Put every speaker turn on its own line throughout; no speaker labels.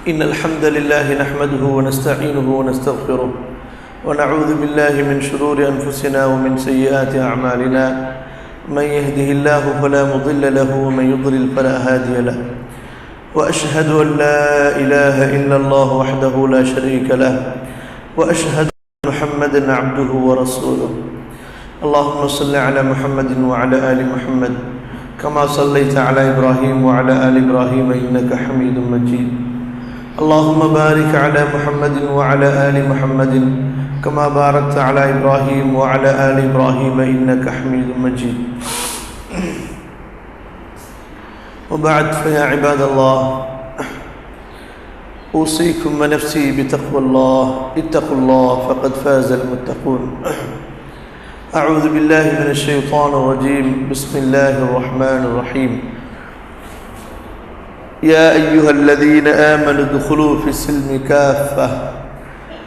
إن الحمد لله نحمده ونستعينه ونستغفره ونعوذ بالله من شرور أنفسنا ومن سيئات أعمالنا من يهده الله فلا مضل له ومن يضلل فلا هادي له وأشهد أن لا إله إلا الله وحده لا شريك له وأشهد أن محمدا عبده ورسوله اللهم صل على محمد وعلى آل محمد كما صليت على إبراهيم وعلى آل إبراهيم إنك حميد مجيد اللهم بارك على محمد وعلى آل محمد كما باركت على إبراهيم وعلى آل إبراهيم إنك حميد مجيد وبعد فيا عباد الله أوصيكم ونفسي بتقوى الله اتقوا الله فقد فاز المتقون أعوذ بالله من الشيطان الرجيم بسم الله الرحمن الرحيم يا أيها الذين آمنوا ادخلوا في السلم كافة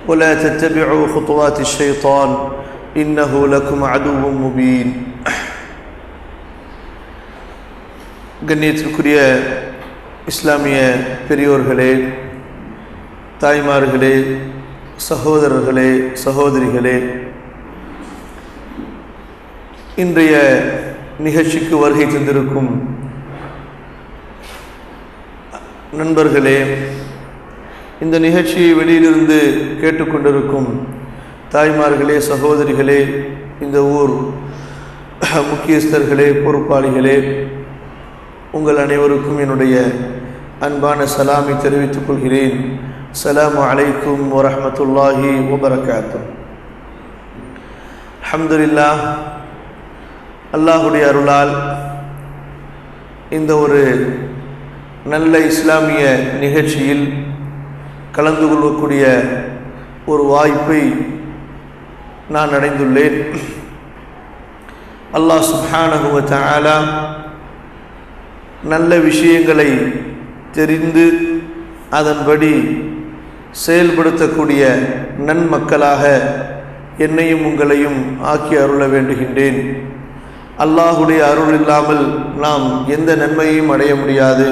ولا تتبعوا خطوات الشيطان إنه لكم عدو مبين கண்ணியத்திற்குரிய இஸ்லாமிய பெரியோர்களே, தாய்மார்களே, சகோதரர்களே, சகோதரிகளே, இன்றைய நிகழ்ச்சிக்கு வருகை தந்திருக்கும் நண்பர்களே, இந்த நிகழ்ச்சியை வெளியிலிருந்து கேட்டுக்கொண்டிருக்கும் தாய்மார்களே, சகோதரிகளே, இந்த ஊர் முக்கியஸ்தர்களே, பொறுப்பாளிகளே, உங்கள் அனைவருக்கும் என்னுடைய அன்பான சலாமை தெரிவித்துக் கொள்கிறேன். அஸ்ஸலாமு அலைக்கும் வரஹ்மத்துல்லாஹி வபரகாத்துஹு. அல்ஹம்துலில்லாஹ், அல்லாஹுடைய அருளால் இந்த ஒரு நல்ல இஸ்லாமிய நிகழ்ச்சியில் கலந்து கொள்ளக்கூடிய ஒரு வாய்ப்பை நான் அடைந்துள்ளேன். அல்லாஹ் சுப்ஹானஹு வ தஆலா நல்ல விஷயங்களை தெரிந்து அதன்படி செயல்படுத்தக்கூடிய நன்மக்களாக என்னையும் உங்களையும் ஆக்கி அருள வேண்டுகின்றேன். அல்லாஹுடைய அருள் இல்லாமல் நாம் எந்த நன்மையையும் அடைய முடியாது.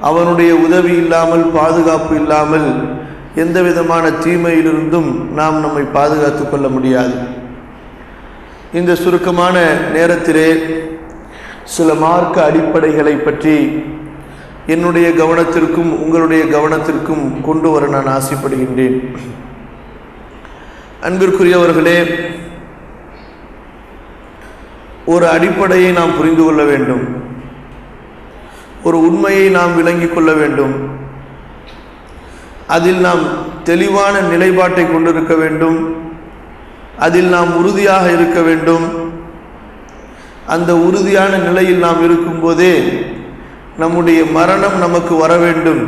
அவனுடைய உதவி இல்லாமல், பாதுகாப்பு இல்லாமல் எந்த விதமான தீமையிலிருந்தும் நாம் நம்மை பாதுகாத்து கொள்ள முடியாது. இந்த சுருக்கமான நேரத்திலே சில மார்க்க அடிப்படைகளை பற்றி என்னுடைய கவனத்திற்கும் உங்களுடைய கவனத்திற்கும் கொண்டு வர நான் ஆசைப்படுகின்றேன். அன்பிற்குரியவர்களே, ஒரு அடிப்படையை நாம் புரிந்து கொள்ள வேண்டும். ஒரு உண்மையை நாம் விளங்கிக் கொள்ள வேண்டும். அதில் நாம் தெளிவான நிலைப்பாட்டை கொண்டிருக்க வேண்டும். அதில் நாம் உறுதியாக இருக்க வேண்டும். அந்த உறுதியான நிலையில் நாம் இருக்கும்போதே நம்முடைய மரணம் நமக்கு வர வேண்டும்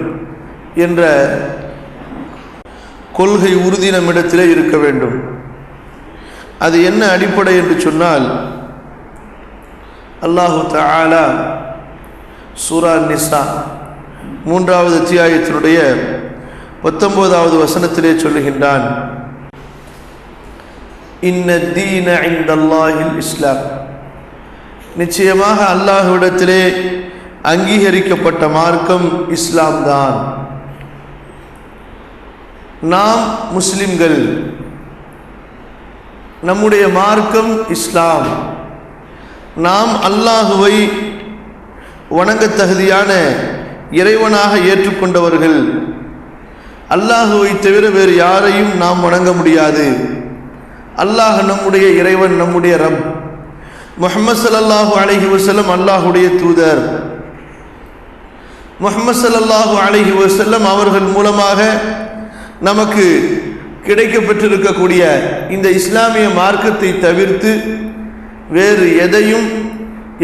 என்ற கொள்கை உறுதி நம்மிடத்திலே இருக்க வேண்டும். அது என்ன அடிப்படை என்று சொன்னால், அல்லாஹு தஆலா சூரா நிசா 3வது அத்தியாயத்தினுடைய 19வது வசனத்திலே சொல்லுகின்றான், இன்ன தீன இன்தல்லாஹில் இஸ்லாம், நிச்சயமாக அல்லாஹ்விடத்திலே அங்கீகரிக்கப்பட்ட மார்க்கம் இஸ்லாம் தான். நாம் முஸ்லிம்கள், நம்முடைய மார்க்கம் இஸ்லாம். நாம் அல்லாஹுவை வணங்க தகுதியான இறைவனாக ஏற்றுக்கொண்டவர்கள். அல்லாஹுவை தவிர வேறு யாரையும் நாம் வணங்க முடியாது. அல்லாஹ் நம்முடைய இறைவன், நம்முடைய ரப். முஹம்மது ஸல்லல்லாஹு அலைஹி வஸல்லம் அல்லாஹுடைய தூதர். முஹம்மது ஸல்லல்லாஹு அலைஹி வஸல்லம் அவர்கள் மூலமாக நமக்கு கிடைக்கப்பெற்றிருக்கக்கூடிய இந்த இஸ்லாமிய மார்க்கத்தை தவிர்த்து வேறு எதையும்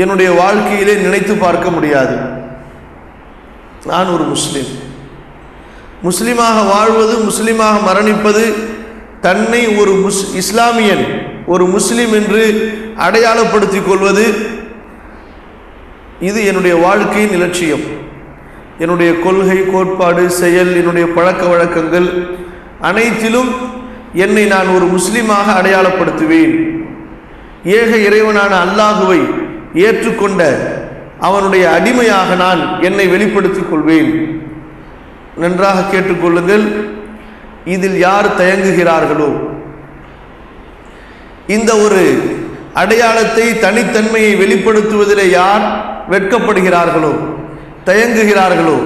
என்னுடைய வாழ்க்கையிலே நினைத்து பார்க்க முடியாது. நான் ஒரு முஸ்லிம். முஸ்லிமாக வாழ்வது, முஸ்லிமாக மரணிப்பது, தன்னை ஒரு இஸ்லாமியன், ஒரு முஸ்லிம் என்று அடையாளப்படுத்திக் கொள்வது, இது என்னுடைய வாழ்க்கையின் இலட்சியம். என்னுடைய கொள்கை, கோட்பாடு, செயல், என்னுடைய பழக்க வழக்கங்கள் அனைத்திலும் என்னை நான் ஒரு முஸ்லிமாக அடையாளப்படுத்துவேன். ஏக இறைவனான அல்லாஹுவை ஏற்றுக்கொண்ட அவனுடைய அடிமையாக நான் என்னை வெளிப்படுத்திக் கொள்வேன். நன்றாக கேட்டுக்கொள்ளுங்கள். இதில் யார் தயங்குகிறார்களோ, இந்த ஒரு அடையாளத்தை தனித்தன்மையை வெளிப்படுத்துவதிலே யார் வெட்கப்படுகிறார்களோ, தயங்குகிறார்களோ,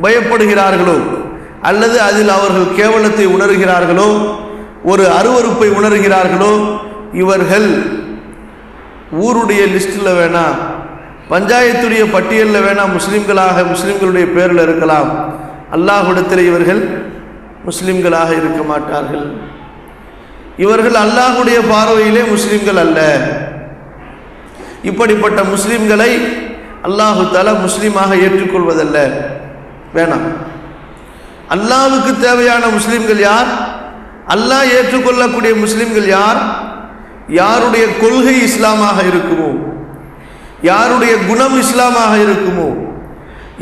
பயப்படுகிறார்களோ, அல்லது அதில் அவர்கள் கேவலத்தை உணர்கிறார்களோ, ஒரு அருவருப்பை உணர்கிறார்களோ, இவர்கள் ஊருடைய லிஸ்டில் வேணாம், பஞ்சாயத்துடைய பட்டியலில் வேணாம் முஸ்லிம்களுடைய பேரில் இருக்கலாம், அல்லாஹ்விடத்தில் இவர்கள் முஸ்லிம்களாக இருக்க மாட்டார்கள். இவர்கள் அல்லாஹ்வுடைய பார்வையிலே முஸ்லிம்கள் அல்ல. இப்படிப்பட்ட முஸ்லிம்களை அல்லாஹு தஆலா முஸ்லிமாக ஏற்றுக்கொள்வதல்ல, வேணாம். அல்லாஹ்வுக்கு தேவையான முஸ்லிம்கள் யார்? அல்லாஹ் ஏற்றுக்கொள்ளக்கூடிய முஸ்லிம்கள் யார்? யாருடைய கொள்கை இஸ்லாமாக இருக்குமோ, யாருடைய குணம் இஸ்லாமாக இருக்குமோ,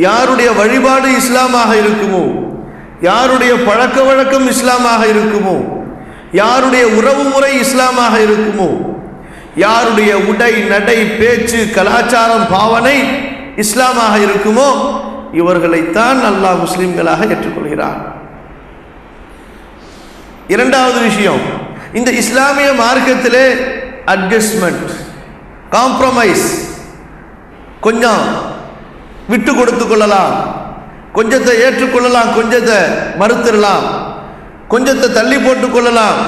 யாருடைய வழிபாடு இஸ்லாமாக இருக்குமோ, யாருடைய பழக்க வழக்கம் இஸ்லாமாக இருக்குமோ, யாருடைய உறவு முறை இஸ்லாமாக இருக்குமோ, யாருடைய உடை நடை பேச்சு கலாச்சாரம் பாவனை இஸ்லாமாக இருக்குமோ, இவர்களைத்தான் அல்லாஹ் முஸ்லிம்களாக ஏற்றுக்கொள்கிறார். இரண்டாவது விஷயம், இந்த இஸ்லாமிய மார்க்கத்திலே அட்ஜஸ்ட்மெண்ட், காம்ப்ரமைஸ், கொஞ்சம் விட்டு கொடுத்து கொள்ளலாம், கொஞ்சத்தை ஏற்றுக்கொள்ளலாம், கொஞ்சத்தை மறுத்துடலாம், கொஞ்சத்தை தள்ளி போட்டுக் கொள்ளலாம்,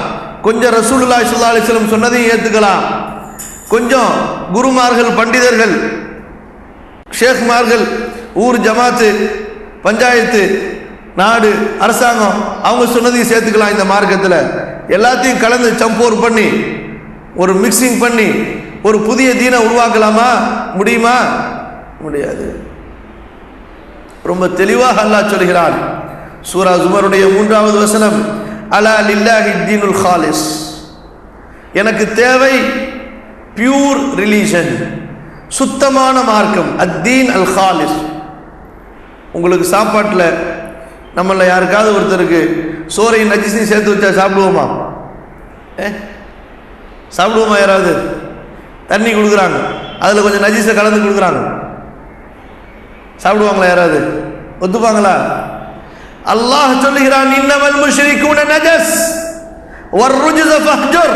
கொஞ்சம் ரசூலுல்லாஹி ஸல்லல்லாஹு அலைஹி வஸல்லம் சொன்னதையும் ஏற்றுக்கலாம், கொஞ்சம் குருமார்கள், பண்டிதர்கள், ஷேக்மார்கள், ஊர் ஜமாத்து, பஞ்சாயத்து, நாடு, அரசாங்கம் அவங்க சொன்னதையும் சேர்த்துக்கலாம். இந்த மார்க்கத்தில் எல்லாத்தையும் கலந்து சம்போர் பண்ணி ஒரு மிக்சிங் பண்ணி ஒரு புதிய தீனை உருவாக்கலாமா? முடியுமா? முடியாது. ரொம்ப தெளிவாக அல்லாஹ் சொல்கிறான், சூரா ஜுமருடைய 3வது வசனம், அலா லில்லாஹி தீனுல் காலிஸ், எனக்கு தேவை பியூர் ரிலீஜன், சுத்தமான மார்க்கம், அத்தீன் அல் காலிஸ். உங்களுக்கு சாப்பாட்டில் நம்மள யாருக்காவது ஒருத்தருக்கு சோறையும் நஜிஸையும் சேர்த்து வச்சா சாப்பிடுவோமா? சாப்பிடுவோமா? யாராவது தண்ணி கொடுக்குறாங்க, அதில் கொஞ்சம் நஜீஸை கலந்து கொடுக்குறாங்க, சாப்பிடுவாங்களா? யாராவது ஒத்துப்பாங்களா? அல்லாஹ் சொல்லுகிறான், இன்னமல் முஷ்ரிகூன நஜஸ் வர்ருஜ்ஸ ஃபஹ்ஜுர்.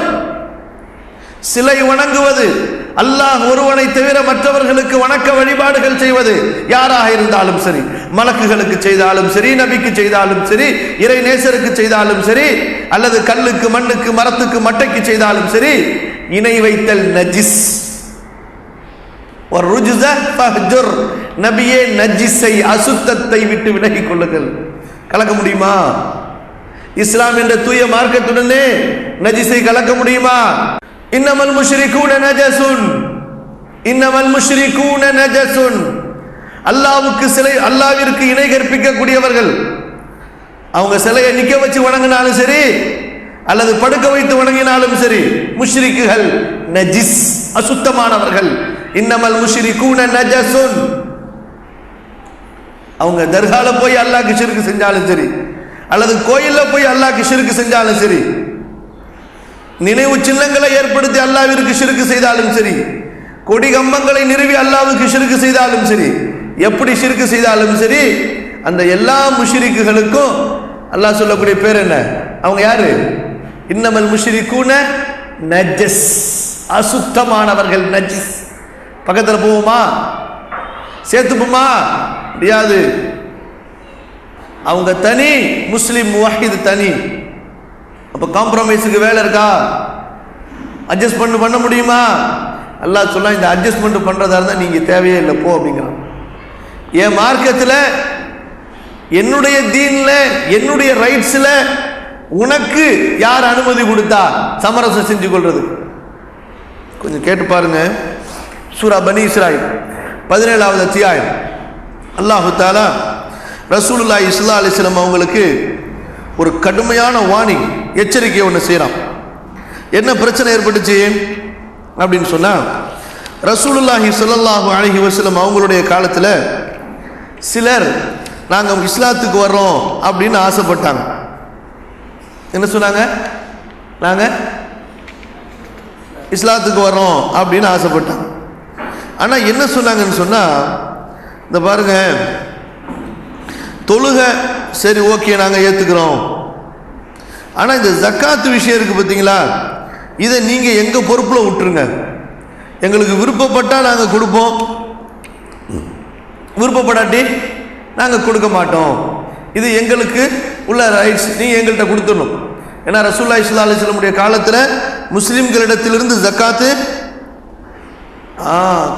சிலை வணங்குவது, அல்லாஹ் ஒருவனை தவிர மற்றவர்களுக்கு வணக்க வழிபாடுகள் செய்வது, யாராக இருந்தாலும் சரி, மலக்குகளுக்கு செய்தாலும் சரி, நபிக்கு செய்தாலும் சரி, இறை நேசருக்கு செய்தாலும் சரி, அல்லது கல்லுக்கு, மண்ணுக்கு, மரத்துக்கு, மட்டைக்கு செய்தாலும் சரி, இணை வைத்தல் நஜிஸ். வர்ருஜ்ஸ ஃபஹ்ஜுர், நபியே நஜிஸை, அசுத்தத்தை விட்டு விலகிக் கொள்ளுங்கள். கலக்க முடியுமா? இஸ்லாம் என்ற தூய மார்க்கத்துடனே நஜிஸை கலக்க முடியுமா? இன்னமல் முஷ்ரிகூன நஜஸுன், இன்னமல் முஷ்ரிகூன நஜஸுன். அல்லாஹ்வுக்கு சிலை, அல்லாஹ்விற்கு இணை கற்பிக்க கூடியவர்கள், அவங்க சிலையை நிக்க வச்சு வணங்கினாலும் சரி, அல்லது படுக்க வைத்து வணங்கினாலும் சரி, முஷ்ரிக்குகள், நஜிஸ், அசுத்தமானவர்கள். இன்னமல் முஷ்ரிகூன நஜஸுன். அவங்க தர்கால போய் அல்லாஹ்க்கு ஷிர்க் செஞ்சாலும் சரி, அல்லது கோயில்ல போய் அல்லாஹ்க்கு ஷிர்க் செஞ்சாலும் சரி, நினைவு சின்னங்களை ஏற்படுத்தி அல்லாஹ்விற்கு ஷிர்க் செய்தாலும் சரி, கொடி கம்பங்களை நிறுவி அல்லாஹ்வுக்கு ஷிர்க் செய்தாலும் சரி, எப்படி ஷிர்க் செய்தாலும் சரி, அந்த எல்லா முஷ்ரிக்குகளுக்கும் அல்லாஹ் சொல்லக்கூடிய பேர் என்ன? அவங்க யாரு? இன்னமல் முஷ்ரிகூன நஜஸ், அசுத்தமானவர்கள், நஜிஸ். பக்கத்தில் போவோமா? சேர்த்துப்போமா? முடியாது. அவங்க தனி, முஸ்லிம் முவஹித் தனி. அப்ப காம்ப்ரமைஸுக்கு வேலை இருக்கா? அட்ஜஸ்ட் பண்ண முடியுமா? அல்லாஹ் சொல்ல, இந்த அட்ஜஸ்ட்மெண்ட் பண்றதா இருந்தா நீங்க தேவையே இல்லை, போ அப்படிங்கிறான். என் மார்க்கத்தில், என்னுடைய தீன்ல, என்னுடைய ரைட்ஸ்ல உனக்கு யார் அனுமதி கொடுத்தா சமரசம் செஞ்சு கொள்றது? கொஞ்சம் கேட்டு பாருங்க. சூரா பனி இஸ்ராயில் 17வது அத்தியாயம். அல்லாஹு தஆலா ரசூலுல்லாஹி ஸல்லல்லாஹு அலைஹி வஸல்லம் அவங்களுக்கு ஒரு கடுமையான வார்னிங், எச்சரிக்கை ஒன்று செய்யறான். என்ன பிரச்சனை ஏற்பட்டுச்சு அப்படின்னு சொன்னா, ரசூலுல்லாஹி ஸல்லல்லாஹு அலைஹி வஸல்லம் அவங்களுடைய காலத்தில் சிலர் நாங்கள் இஸ்லாத்துக்கு வர்றோம் அப்படின்னு ஆசைப்பட்டாங்க. என்ன சொன்னாங்க? நாங்கள் இஸ்லாத்துக்கு வர்றோம் அப்படின்னு ஆசைப்பட்டாங்க. ஆனால் என்ன சொன்னாங்கன்னு சொன்னால், இந்த பாருங்க, தொழுக சரி ஓகே நாங்கள் ஏற்றுக்கிறோம். ஆனால் இந்த ஜக்காத்து விஷயம் இருக்குது பார்த்தீங்களா, இதை நீங்கள் எங்கள் பொறுப்பில் விட்டுருங்க. எங்களுக்கு விருப்பப்பட்டால் நாங்கள் கொடுப்போம், விருப்பப்படாட்டி நாங்கள் கொடுக்க மாட்டோம். இது எங்களுக்கு உள்ள ரைட்ஸ், நீங்கள் எங்கள்கிட்ட கொடுத்துடணும். ஏன்னா ரசூலுல்லாஹி ஸல்லல்லாஹு அலைஹி வஸல்லம் காலத்தில் முஸ்லிம்களிடத்திலிருந்து ஜக்காத்து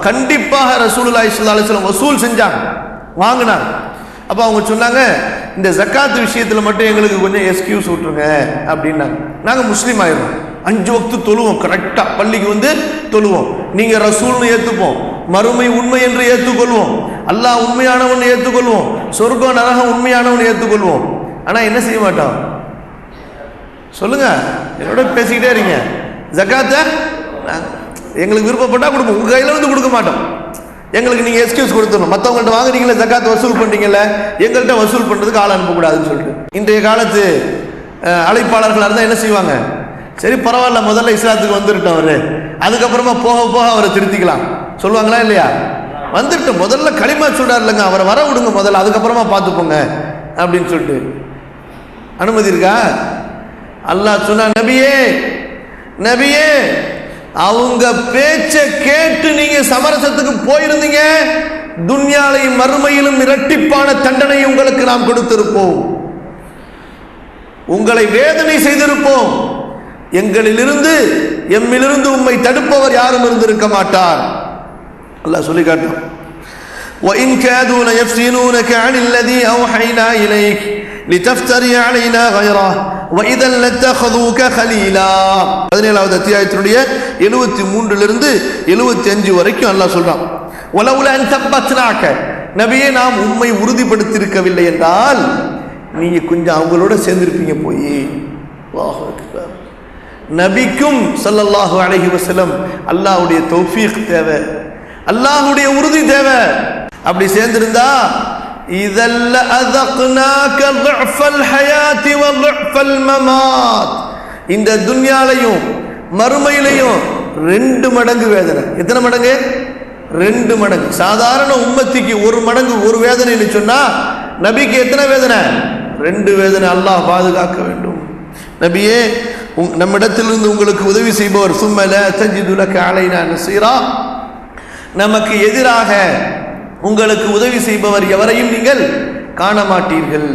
கண்டிப்பாக ரசூலுல்லாஹி ஸல்லல்லாஹு அலைஹி வஸல்லம் வசூல் செஞ்சாங்க, வாங்கினாங்க. அப்போ அவங்க சொன்னாங்க, இந்த ஜக்காத்து விஷயத்தில் மட்டும் எங்களுக்கு கொஞ்சம் எக்ஸ்கியூஸ் விட்டுருங்க அப்படின்னாங்க. நாங்கள் முஸ்லீம் ஆயிடுவோம், 5 வக்து தொழுவோம், கரெக்டாக பள்ளிக்கு வந்து தொழுவோம். நீங்கள் ரசூல்னு ஏற்றுப்போம், மறுமை உண்மை என்று ஏற்றுக்கொள்வோம், அல்லாஹ் உண்மையானவன் ஏற்றுக்கொள்வோம், சொர்க்கம் நரகம் உண்மையானவன் ஏற்றுக்கொள்வோம். ஆனால் என்ன செய்ய மாட்டோம் சொல்லுங்க, என்னோட பேசிக்கிட்டே இருங்க. ஜக்காத்தை எங்களுக்கு விருப்பப்பட்டால் கொடுப்போம், உங்கள் கையில் வந்து கொடுக்க மாட்டோம். எங்களுக்கு நீங்கள் எக்ஸ்கியூஸ் கொடுத்துடணும். மற்றவங்கள்ட்ட வாங்குறீங்களே ஜக்காத் வசூல் பண்ணுறீங்கல்ல, எங்கள்கிட்ட வசூல் பண்ணுறதுக்கு ஆள் அனுப்பக்கூடாதுன்னு சொல்லிட்டு. இன்றைய காலத்து அழைப்பாளர்களாக இருந்தால் என்ன செய்வாங்க, சரி பரவாயில்ல முதல்ல இஸ்லாத்துக்கு வந்துருட்டோம் அவர், அதுக்கப்புறமா போக போக அவரை திருத்திக்கலாம் சொல்லுவாங்களா இல்லையா? வந்துட்டு முதல்ல களிமா சொல்றாரு இல்லைங்க, அவரை வர விடுங்க முதல்ல, அதுக்கப்புறமா பார்த்துப்போங்க அப்படின்னு சொல்லிட்டு அனுமதி இருக்கா? அல்லாஹ் சொன்னா, நபியே நபியே அவங்க பேச்ச கேட்டு நீங்க சமரசத்துக்கு போயிருந்தீங்க, துன்யாலையும் மறுமையிலும் இரட்டிப்பான தண்டனை உங்களுக்கு நாம் கொடுத்திருப்போம், உங்களை வேதனை செய்திருப்போம். எங்களிலிருந்து எம்மிலிருந்து உம்மை தடுப்பவர் யாரும் இருந்திருக்க மாட்டார். அல்லாஹ் சொல்லி காட்டுறான், وَإِنْ كَادُوا لَيَفْتِنُونَكَ عَنِ الَّذِي أَوْحَيْنَا إِلَيْكَ لِتَفْتَرِيَ عَلَيْنَا غَيْرَهُ وَإِذًا لَاتَّخَذُوكَ خَلِيلًا. 17வது அத்தியாயத்தினுடைய 73 75 வரைக்கும் அல்லாஹ் சொல்றான், وَلَوْلَا أَنْ ثَبَّتْنَاكَ, நபியே நாம் உம்மை உறுதிப்படுத்தியிருக்கவில்லை என்றால் நீங்க கொஞ்சம் அவங்களோட சேர்ந்திருப்பீங்க போய். அல்லாஹ் அக்பர். நபிக்கும் ஸல்லல்லாஹு அலைஹி வஸல்லம் அல்லாஹ்வுடைய தௌஃபீக் தேவை, அல்லாஹ்வுடைய உறுதி தேவை. அப்படி சேர்ந்திருந்தா இதல்ல அதக்னாக ضعفல் ஹயாத் வ ضعفல் மமாத், இந்த துன்யாலையும் மறுமையிலையும் 2 மடங்கு வேதனை. எத்தனை மடங்கு? 2 மடங்கு. சாதாரண உம்மத்திக்கு 1 மடங்கு ஒரு வேதனைன்னு சொன்னா, நபிக்கு எத்தனை வேதனை? 2 வேதனை. அல்லாஹ் பாதுகாக்க வேண்டும். நபியே நம்மிடத்திலிருந்து உங்களுக்கு உதவி செய்பவர் சும்ம லா தஜிது லக அலைனா நஸீரா, நமக்கு எதிராக உங்களுக்கு உதவி செய்பவர் எவரையும் நீங்கள் காண மாட்டீர்கள்.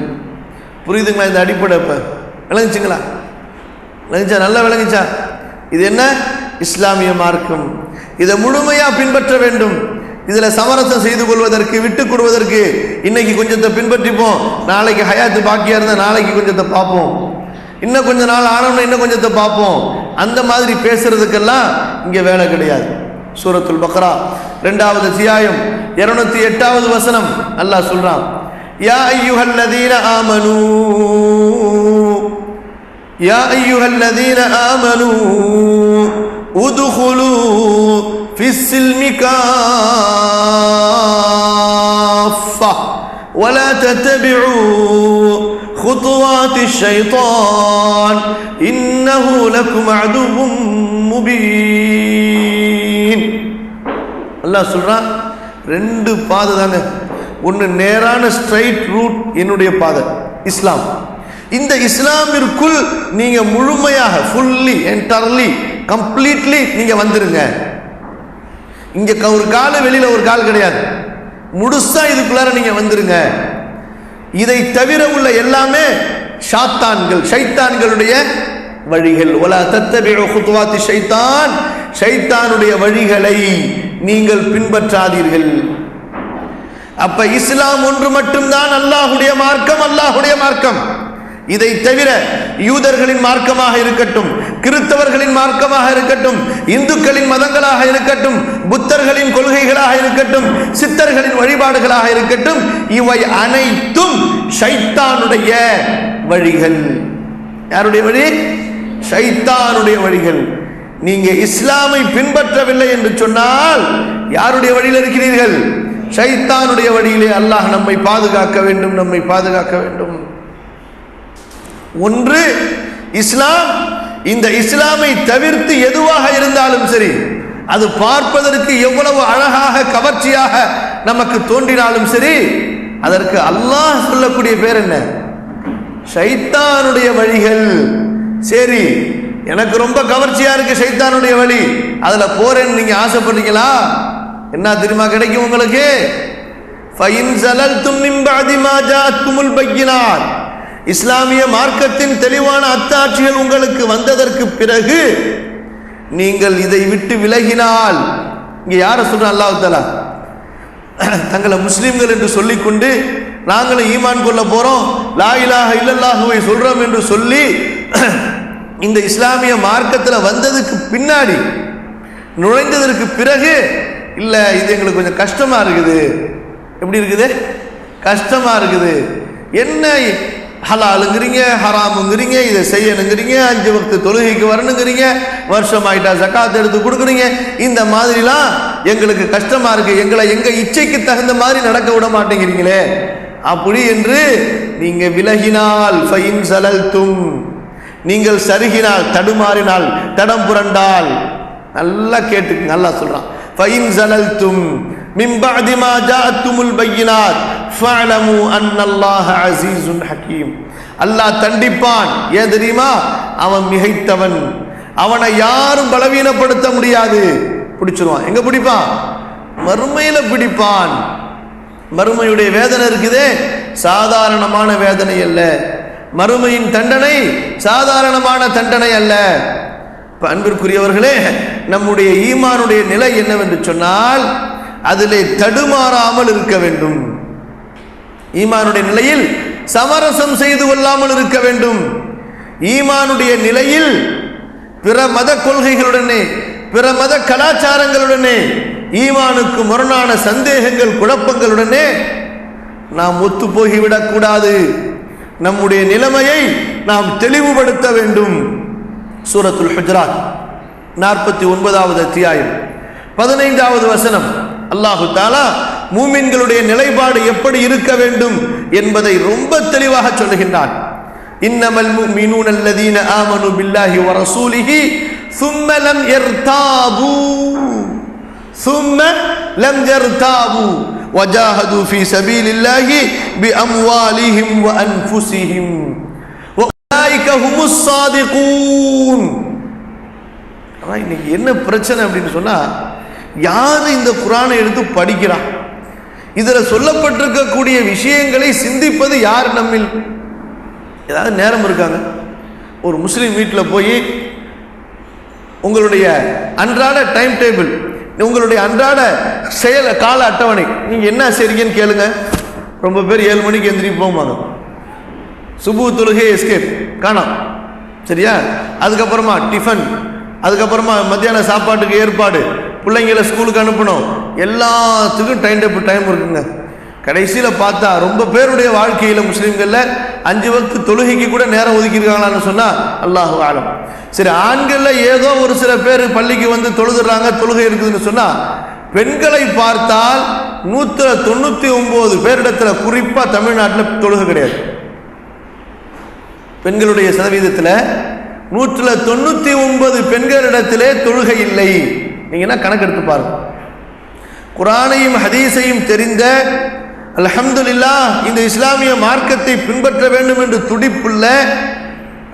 புரியுதுங்களா? இந்த அடிப்படை இப்ப விளங்குச்சுங்களா? விளங்குச்சா? நல்லா விளங்குச்சா? இது என்ன? இஸ்லாமிய மார்க்கம். இதை முழுமையா பின்பற்ற வேண்டும். இதுல சமரசம் செய்து கொள்வதற்கு, விட்டுக் கொடுவதற்கு இன்னைக்கு கொஞ்சத்தை பின்பற்றிப்போம், நாளைக்கு ஹயாத்து பாக்கியா இருந்தா நாளைக்கு கொஞ்சத்தை பார்ப்போம், இன்னும் கொஞ்ச நாள் ஆனோம்னா இன்னும் கொஞ்சத்தை பார்ப்போம், அந்த மாதிரி பேசுறதுக்கெல்லாம் இங்க வேலை கிடையாது. சூரத்துல் பக்ரா 2வது அத்தியாயம் 208வது வசனம் அல்லாஹ் சொல்றான், யா அய்யுஹல்லதீன ஆமனூ யா அய்யுஹல்லதீன ஆமனூ உதுகுலூ ஃபிஸ்ஸில்மி காஃபா ولا تتبعوا خطوات الشيطان إنه لكم عدو مبين. அல்லாஹ் சொல்றான், 2 பாதை தாங்க. ஒன்று நேரான ஸ்ட்ரைட் ரூட், என்னுடைய பாதை இஸ்லாம். இந்த இஸ்லாமிற்குள் நீங்க முழுமையாக ஃபுல்லி என்டர்லி கம்ப்ளீட்லி நீங்க வந்துருங்க. இங்க ஒரு கால் வெளியில ஒரு கால் கிடையாது, முழுசா இதுக்குள்ளார நீங்க வந்துருங்க. இதை தவிர உள்ள எல்லாமே ஷாத்தான்கள், ஷைத்தான்களுடைய வழிகள். வலா தத்தபிஉ குதுவாத்தி ஷைத்தான், ஷைத்தானுடைய வழிகளை நீங்கள் பின்பற்றாதீர்கள். அப்ப இஸ்லாம் ஒன்று மட்டும்தான் அல்லாஹ்வுடைய மார்க்கம், அல்லாஹ்வுடைய மார்க்கம். இதை தவிர யூதர்களின் மார்க்கமாக இருக்கட்டும், கிறிஸ்தவர்களின் மார்க்கமாக இருக்கட்டும், இந்துக்களின் மதங்களாக இருக்கட்டும், புத்தர்களின் கொள்கைகளாக இருக்கட்டும், சித்தர்களின் வழிபாடுகளாக இருக்கட்டும், இவை அனைத்தும் ஷைத்தானுடைய வழிகள். யாருடைய வழி? ஷைத்தானுடைய வழிகள். நீங்க இஸ்லாமை பின்பற்றவில்லை என்று சொன்னால் யாருடைய வழியில் இருக்கிறீர்கள்? ஷைத்தானுடைய வழியிலே. அல்லாஹ் நம்மை பாதுகாக்க வேண்டும், நம்மை பாதுகாக்க வேண்டும். ஒன்று இஸ்லாம். இந்த இஸ்லாமை தவிர்த்து எதுவாக இருந்தாலும் சரி, அது பார்ப்பதற்கு எவ்வளவு அழகாக கவர்ச்சியாக நமக்கு தோன்றினாலும் சரி, அதற்கு அல்லாஹ் சொல்லக்கூடிய பேர் என்ன? ஷைத்தானுடைய வழிகள். சரி, எனக்கு ரொம்ப கவர்ச்சியா இருக்கு ஷைத்தானுடைய வழி, அதுல போறேன்னு நீங்க ஆசைப்படுறீங்களா? என்ன தெரியுமா கிடைக்கும் உங்களுக்கு? ஃபைன் ஸலல்தும் மின் பஅதி மா ஜாஅத்குமுல் பையினாத், இஸ்லாமிய மார்க்கத்தின் தெளிவான அத்தாட்சிகள் உங்களுக்கு வந்ததற்கு பிறகு நீங்கள் இதை விட்டு விலகினால், இங்க யார சொல்ற? அல்லாஹ் தஆலா தங்களை முஸ்லிம்கள் என்று சொல்லிக்கொண்டு நாங்களும் ஈமான் கொள்ள போறோம், லா இலாஹ இல்லல்லாஹுவை சொல்றோம் என்று சொல்லி இந்த இஸ்லாமிய மார்க்கத்தில் வந்ததுக்கு பின்னாடி, நுழைந்ததற்கு பிறகு இல்ல இது எங்களுக்கு கொஞ்சம் கஷ்டமா இருக்குது. எப்படி இருக்குது? கஷ்டமா இருக்குது. என்ன ஹலாலுங்கிறீங்க, ஹராமுங்கிறீங்க, இதை செய்யணுங்கிறீங்க, 5 வக்து தொழுகைக்கு வரணுங்கிறீங்க, வருஷம் ஆயிட்டா ஜகாத் எடுத்து கொடுக்குறீங்க, இந்த மாதிரிலாம் எங்களுக்கு கஷ்டமா இருக்கு, எங்களை எங்க இச்சைக்கு தகுந்த மாதிரி நடக்க விட மாட்டேங்கிறீங்களே, அப்படி என்று நீங்க விலகினால், ஃபைன் ஸலல்தும், நீங்கள் சருகினால், தடுமாறினால், தடம் புரண்டால், நல்லா கேட்டுக்குங்க, அல்லாஹ் சொல்றான், ஃபைன் ஸலல்தும் மின் பஅதி மா ஜாஅத்துமுல் பையினாத் ஃபஅலமு அன்னல்லாஹ அஸீஸுன் ஹகீம். அல்லாஹ் தண்டிப்பான். ஏன் தெரியுமா? அவன் மிகைத்தவன், அவனை யாரும் பலவீனப்படுத்த முடியாது. பிடிச்சிருவான். எங்க பிடிப்பான்? மறுமையில பிடிப்பான். மறுமையுடைய வேதனை இருக்குதே, சாதாரணமான வேதனை அல்ல. மறுமையின் தண்டனை சாதாரணமான தண்டனை அல்ல. அன்பிற்குரியவர்களே, நம்முடைய ஈமானுடைய நிலை என்னவென்று சொன்னால், அதிலே தடுமாறாமல் இருக்க வேண்டும். ஈமானுடைய நிலையில் சமரசம் செய்து கொள்ளாமல் இருக்க வேண்டும். ஈமானுடைய நிலையில் பிற மத கொள்கைகளுடனே, பிற மத கலாச்சாரங்களுடனே, ஈமானுக்கு முரணான சந்தேகங்கள், குழப்பங்களுடனே நாம் ஒத்து போகிவிடக் கூடாது. நம்முடைய நிலைமையை நாம் தெளிவுபடுத்த வேண்டும். சூரத்துல் ஹுஜராத் 49வது அத்தியாயம் 15வது வசனம், அல்லாஹு தஆலா மூமின்களுடைய நிலைப்பாடு எப்படி இருக்க வேண்டும் என்பதை ரொம்ப தெளிவாக சொல்லுகின்றான். இன்னமல் முஃமினூன அல்லதீன ஆமனு பில்லாஹி வ ரசூலிஹி ثم لم يرتابوا وجاهدوا في سبيل الله بأموالهم وأنفسهم وأولئك هم الصادقون. இன்னைக்கு என்ன பிரச்சனை அப்படின்னு சொன்னா, யாரு இந்த குர்ஆனை எடுத்து படிக்கிறான்? இதுல சொல்லப்பட்டிருக்கக்கூடிய விஷயங்களை சிந்திப்பது யார் நம்மில்? ஏதாவது நேரம் இருக்காங்க? ஒரு முஸ்லீம் வீட்டில் போய் உங்களுடைய அன்றாட டைம் டேபிள், உங்களுடைய அன்றாட செயல் கால அட்டவணை, நீங்க என்ன செய்றீங்கன்னு கேளுங்க. ரொம்ப பேர் 7 மணிக்கு எந்திரிச்சு போவாங்க, சுபு தொழுகை எஸ்கேப் காணோம், சரியா? அதுக்கப்புறமா டிஃபன், அதுக்கப்புறமா மத்தியான சாப்பாட்டுக்கு ஏற்பாடு, பிள்ளைங்களை ஸ்கூலுக்கு அனுப்பணும், எல்லாத்துக்கும் டைம் டேபிள் டைம் இருக்குங்க. கடைசியில் பார்த்தா ரொம்ப பேருடைய வாழ்க்கையில் முஸ்லீம்களில் 5 வக்து தொழுகைக்கு கூட நேரம் ஒதுக்கியிருக்காங்களான்னு சொன்னால் அல்லாஹு ஆலம். சரி, ஆண்களில் ஏதோ ஒரு சில பேர் பள்ளிக்கு வந்து தொழுதுறாங்க, தொழுகை இருக்குதுன்னு சொன்னால், பெண்களை பார்த்தால் 199 பேரிடத்தில், குறிப்பாக தமிழ்நாட்டில் தொழுகை கிடையாது. பெண்களுடைய சதவீதத்தில் 199 பெண்களிடத்திலே தொழுகை இல்லை. நீங்கன்னா கணக்கெடுத்து பாருங்க. குர்ஆனையும் ஹதீஸையும் தெரிந்த, அல்ஹம்துலில்லாஹ் இந்த இஸ்லாமிய மார்க்கத்தை பின்பற்ற வேண்டும் என்று துடிப்புள்ள,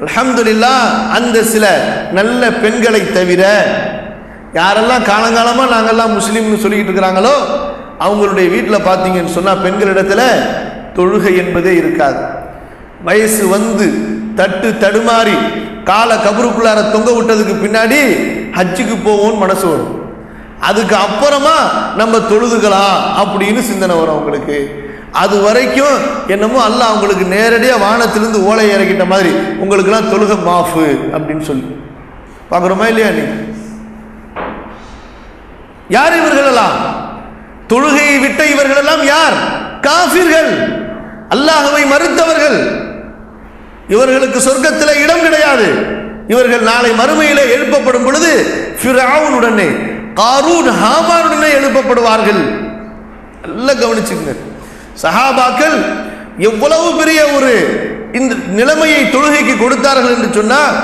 அல்ஹம்துலில்லாஹ் அந்த சில நல்ல பெண்களை தவிர யாரெல்லாம் காலங்காலமாக நாங்கள்லாம் முஸ்லீம்னு சொல்லிக்கிட்டு இருக்கிறாங்களோ அவங்களுடைய வீட்டில் பார்த்தீங்கன்னு சொன்னால் பெண்களிடத்தில் தொழுகை என்பதே இருக்காது. வயசு வந்து தட்டு தடுமாறி காலை கபருக்குள்ளார தொங்க விட்டதுக்கு பின்னாடி ஹஜ்ஜுக்கு போவோம்னு மனசு வரும். அதுக்கு அப்புறமா நம்ம தொழுதுக்கலாம் அப்படின்னு சிந்தனை வரும் அவங்களுக்கு. அது வரைக்கும் என்னமோ அல்லாஹ் அவங்களுக்கு நேரடியாக வானத்திலிருந்து ஓலை இறக்கிட்ட மாதிரி, உங்களுக்குலாம் தொழுகை மாஃபு அப்படின்னு சொல்லி பார்க்குறோமா இல்லையா? நீ யார் இவர்களெல்லாம்? தொழுகையை விட்ட இவர்களெல்லாம் யார்? காஃபிர்கள், அல்லாஹ்வை மறுத்தவர்கள். இவர்களுக்கு சொர்க்கத்தில் இடம் கிடையாது. இவர்கள் நாளை மறுமையிலே எழுப்பப்படும் பொழுது ஃபிரௌனுடனே, காரூன், ஹாமானுடனே எழுப்பப்படுவார்கள். நல்லா கவனிச்சுங்க. சஹாபாக்கள் எவ்வளவு பெரிய ஒரு இந்த நிலைமையை தொழுகைக்கு கொடுத்தார்கள் என்று சொன்னால்,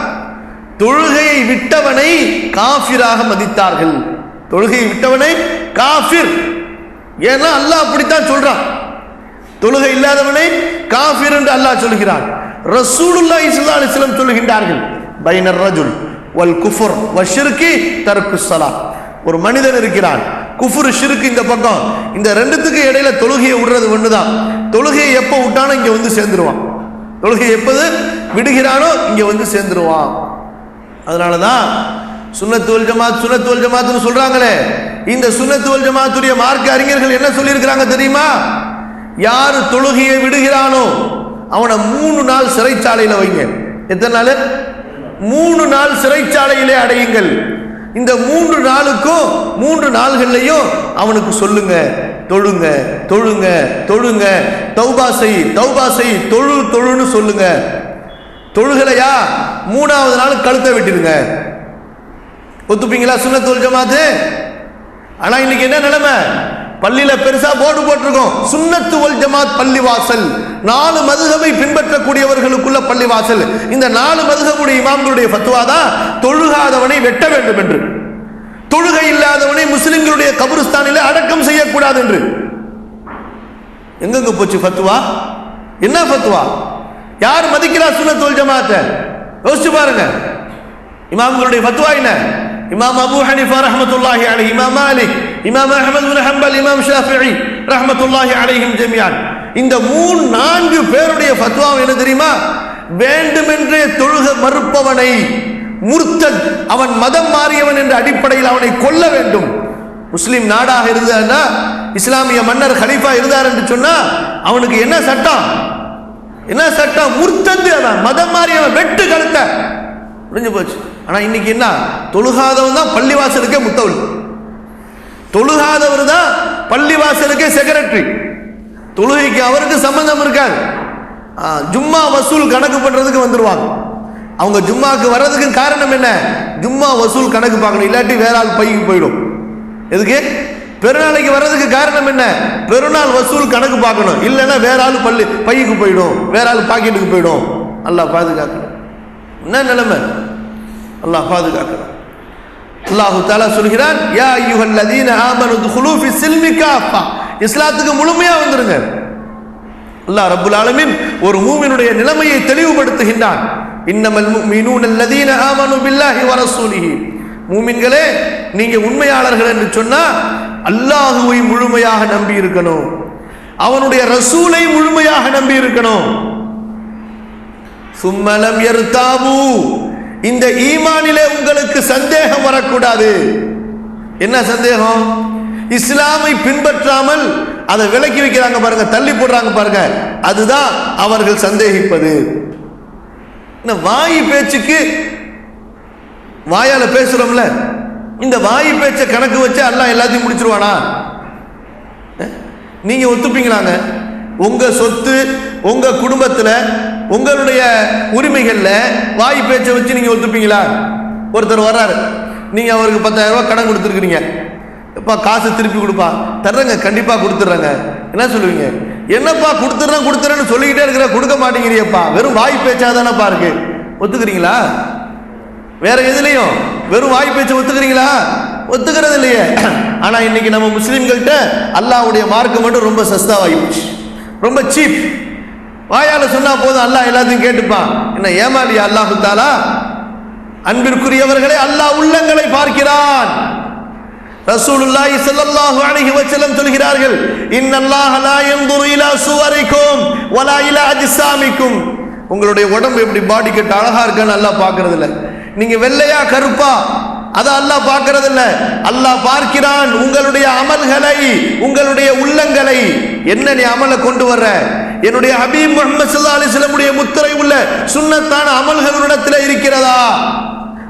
தொழுகையை விட்டவனை காஃபிராக மதித்தார்கள். தொழுகையை விட்டவனை காஃபிர். ஏன்னா அல்லாஹ் அப்படித்தான் சொல்றான். தொழுகை இல்லாதவனை காஃபிர் என்று அல்லாஹ் சொல்கிறான். ரசூலுல்லாஹி ஸல்லல்லாஹு அலைஹி வஸல்லம் சொல்கின்றார்கள், பைனர் ரஜுல் வல் குஃப்ர் வஷ்ஷிர்கி தர்க்குஸ் ஸலாத். ஒரு மனிதன் இருக்கிறான், குஃப்ர் ஷிர்க் இந்த பக்கம், இந்த ரெண்டுத்துக்கு இடையில தொழுகையை விடுறது ஒண்ணுதான். தொழுகையை எப்போ விட்டானோ இங்க வந்து சேர்ந்துருவான். தொழுகையை எப்போது விடுகிறானோ இங்க வந்து சேர்ந்துருவான். அதனாலதான் சுன்னத்து வல் ஜமாத்னு சொல்றாங்களே, இந்த சுன்னத்து வல் ஜமாத்துடைய மார்க்க அறிஞர்கள் என்ன சொல்லியிருக்கிறாங்க தெரியுமா? யாரு தொழுகையை விடுகிறானோ அவனை 3 நாள் சிறைச்சாலையில வைங்க. எத்தனை நாள்? 3 நாள் சிறைச்சாலையிலே அடையுங்கள். இந்த 3 நாளுக்கும் 3 நாள்கள்லையும் அவனுக்கு சொல்லுங்க, தொழுங்க தொழுங்க தொழுங்க, தௌபா செய் தொழுன்னு சொல்லுங்க. தொழுகலையா 3ஆவது நாள் கழுத்தை வெட்டிடுங்க. ஒத்துப்பீங்களா சுன்னத்து வல் ஜமாத்து? ஆனா இன்னைக்கு என்ன நிலைமை? பள்ளியில பெருசா போர்டு போட்டிருக்கோம், சுன்னத்து வல் ஜமாத் பள்ளி வாசல், 4 மதுஹபை பின்பற்றக்கூடியவர்களுக்குள்ள பள்ளி வாசல். இந்த 4 மதுஹபுடைய இமாம்களுடைய ஃபத்வா தான் தொழுகாதவனை வெட்ட வேண்டும் என்று, தொழுகை இல்லாதவனை முஸ்லிம்களுடைய கபருஸ்தானிலே அடக்கம் செய்யக்கூடாது என்று. எங்கெங்க போச்சு ஃபத்வா? என்ன ஃபத்வா? யார் மதிக்கிறா சுன்னத்து வல் ஜமாத்தை? யோசிச்சு பாருங்க. இமாம்களுடைய ஃபத்வா என்ன? இமாம் அபூ ஹனீஃபா ரஹ்மத்துல்லாஹி அலைஹி, இமாம் மாலிக், இமாம் அஹ்மத் பின் ஹம்பல், இமாம் ஷாஃபிஈ ரஹ்மத்துல்லாஹி அலைஹிம் ஜமீஅன், இந்த 4 பேருடைய ஃபத்வா என்ன தெரியுமா? வேண்டுமென்றே தொழுக மறுப்பவனை முர்த்தத், அவன் மதம் மாறியவன் என்ற அடிப்படையில் அவனை கொல்ல வேண்டும். முஸ்லிம் நாடாக இருந்தார்னா, இஸ்லாமிய மன்னர் கலீஃபா இருந்தார் என்று சொன்னா அவனுக்கு என்ன சட்டம்? என்ன சட்டம்? முர்த்தத், அவன் மதம் மாறியவன், வெட்டு கழுத்த, முடிஞ்சு போச்சு. ஆனா இன்னைக்கு என்ன? தொழுகாதவன் தான் பள்ளிவாசலுக்கே முத்தவல், தொழுகாதவர் தான் பள்ளிவாசலுக்கே செக்ரட்டரி. தொழுகைக்கு அவருக்கு சம்பந்தம் இருக்காது. ஜும்மா வசூல் கணக்கு பண்றதுக்கு வந்துருவாங்க. அவங்க ஜும்மாக்கு வர்றதுக்கு காரணம் என்ன? ஜும்மா வசூல் கணக்கு பார்க்கணும், இல்லாட்டி வேற ஆள் பைக்கு போயிடும். எதுக்கு? பெருநாளைக்கு வர்றதுக்கு காரணம் என்ன? பெருநாள் வசூல் கணக்கு பார்க்கணும், இல்லைன்னா வேற ஆள் பைக்கு போயிடும், வேற ஆள் பாக்கெட்டுக்கு போயிடும். அல்லாஹ் பாதுகாக்கணும். என்ன நிலைமை? அல்லாஹ் பாதுகாக்கணும். அல்லாஹ் தஆலா சொல்கிறான், யா அய்யுஹல்லதீன ஆமனு துகுலூ ஃபி ஸில்மி காஃபா, இஸ்லாத்துக்கு முழுமையா வந்துருங்க. அல்லாஹ் ரப்புல் ஆலமீன் ஒரு மூமினுடைய நிலைமையை தெளிவுபடுத்துகின்றான். இன்னமல் முஃமினூன அல்லதீன ஆமனு பில்லாஹி வ ரசூலிஹி, மூமின்களே நீங்க உண்மையாளர்கள் என்று சொன்னா அல்லாஹ்வை முழுமையாக நம்பி இருக்கணும், அவனுடைய ரசூலை முழுமையாக நம்பி இருக்கணும். சும்மலம் யர்தாபு, இந்த ஈமானிலே உங்களுக்கு சந்தேகம் வரக்கூடாது. என்ன சந்தேகம்? இஸ்லாமை பின்பற்றாமல் அதை விலக்கி வைக்கிறாங்க பாருங்க, தள்ளி போடுறாங்க பாருங்க, அதுதான் அவர்கள் சந்தேகிப்பது. வாய் பேச்சுக்கு வாயால பேசுறோம்ல, இந்த வாய் பேச்ச கணக்கு வச்சு அல்லாஹ் எல்லாத்தையும் முடிச்சிருவானா? நீங்க ஒத்துப்பீங்களாங்க? உங்க சொத்து, உங்க குடும்பத்துல, உங்களுடைய உரிமைகள்ல வாய் பேச்சை வச்சு நீங்க ஒத்துப்பீங்களா? ஒருத்தர் வர்றாரு, நீங்க அவருக்கு 10,000 ரூபாய் கடன் கொடுத்துருக்கீங்க, எப்பா காசு திருப்பி கொடுப்பா, தர்றேங்க, கண்டிப்பா கொடுத்துட்றேங்க. என்ன சொல்லுவீங்க? என்னப்பா கொடுத்துறேன்னு சொல்லிக்கிட்டே இருக்கிற, கொடுக்க மாட்டேங்கிறியப்பா, வெறும் வாய் பேச்சாதானப்பா இருக்கு. ஒத்துக்கிறீங்களா? வேற எதுலையும் வெறும் வாய் பேச்சை ஒத்துக்கிறீங்களா? ஒத்துக்கிறது இல்லையே. ஆனா இன்னைக்கு நம்ம முஸ்லிம்கள்ட்ட அல்லாஹ்வுடைய மார்க்கம் மட்டும் ரொம்ப சஸ்தாவாயிடுச்சு, ரொம்ப சீப். வாயால சொன்னா போதும், அல்லாஹ் எல்லாத்தையும் கேட்டுப்பான். என்ன ஏமாலியா அல்லாஹ் தஆலா? அன்பிற்குரியவர்களே, அல்லாஹ் உள்ளங்களை பார்க்கிறான். ரசூலுல்லாஹி ஸல்லல்லாஹு அலைஹி வஸல்லம் சொல்கிறார்கள், இன்னல்லாஹ லா யன்துரு இலா சுவரிக்கும் வலா இலா அஜ்சாமிக்கும், உங்களுடைய உடம்பு எப்படி பாடி கட்ட அழகா இருக்கான்னு அல்லாஹ் பார்க்கறது இல்ல. நீங்க வெள்ளையா கருப்பா அத அல்லாஹ் பார்க்கறது இல்ல. அல்லாஹ் பார்க்கிறான் உங்களுடைய அமல்களை, உங்களுடைய உள்ளங்களை. என்ன நீ அமலை கொண்டு வர்ற? என்னுடைய ஹபீப் முஹம்மது ஸல்லல்லாஹு அலைஹி வஸல்லம் உடைய முத்திரை உள்ள சுன்னத்தான அமல்கள் உன்னிடத்தில் இருக்கிறதா?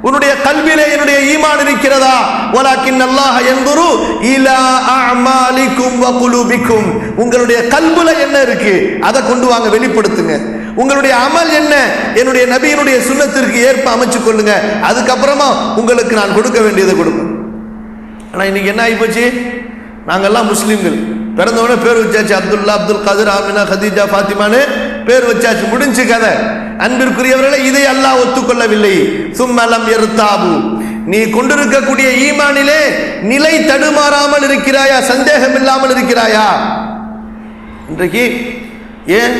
உன்னுடைய கல்வியிலே என்னுடைய ஈமான் இருக்கிறதா? வலாக்கின் அல்லாஹ் யன்துரு இலா அஅமாலிக்கும் வ குலூபிக்கும், உங்களுடைய கல்புல என்ன இருக்கு அதை கொண்டு வாங்க, வெளிப்படுத்துங்க. உங்களுடைய அமல் என்ன, என்னுடைய நபியினுடைய சுன்னத்திற்கு ஏற்ப அமைச்சு கொள்ளுங்க, அதுக்கப்புறமா உங்களுக்கு நான் கொடுக்க வேண்டியதை கொடுப்பேன். ஆனா இன்னைக்கு என்ன ஆகி போச்சு? நாங்கெல்லாம் முஸ்லிம்கள், பிறந்தவனே பேர் வச்சாச்சு, அப்துல்லா, அப்துல் காதர், ஆமினா, ஹதீஜா, ஃபாத்திமான்னு பேர் வச்சாச்சு, முடிஞ்சு கதை. அன்பிற்குரியவர்களே, இதை அல்லாஹ் ஒத்துக்கொள்ளவில்லை. சும்மலம் யர்தாபு, நீ கொண்டிருக்கக்கூடிய ஈமானிலே நிலை தடுமாறாமல் இருக்கிறாயா? சந்தேகம் இல்லாமல் இருக்கிறாயா? இன்றைக்கு ஏன்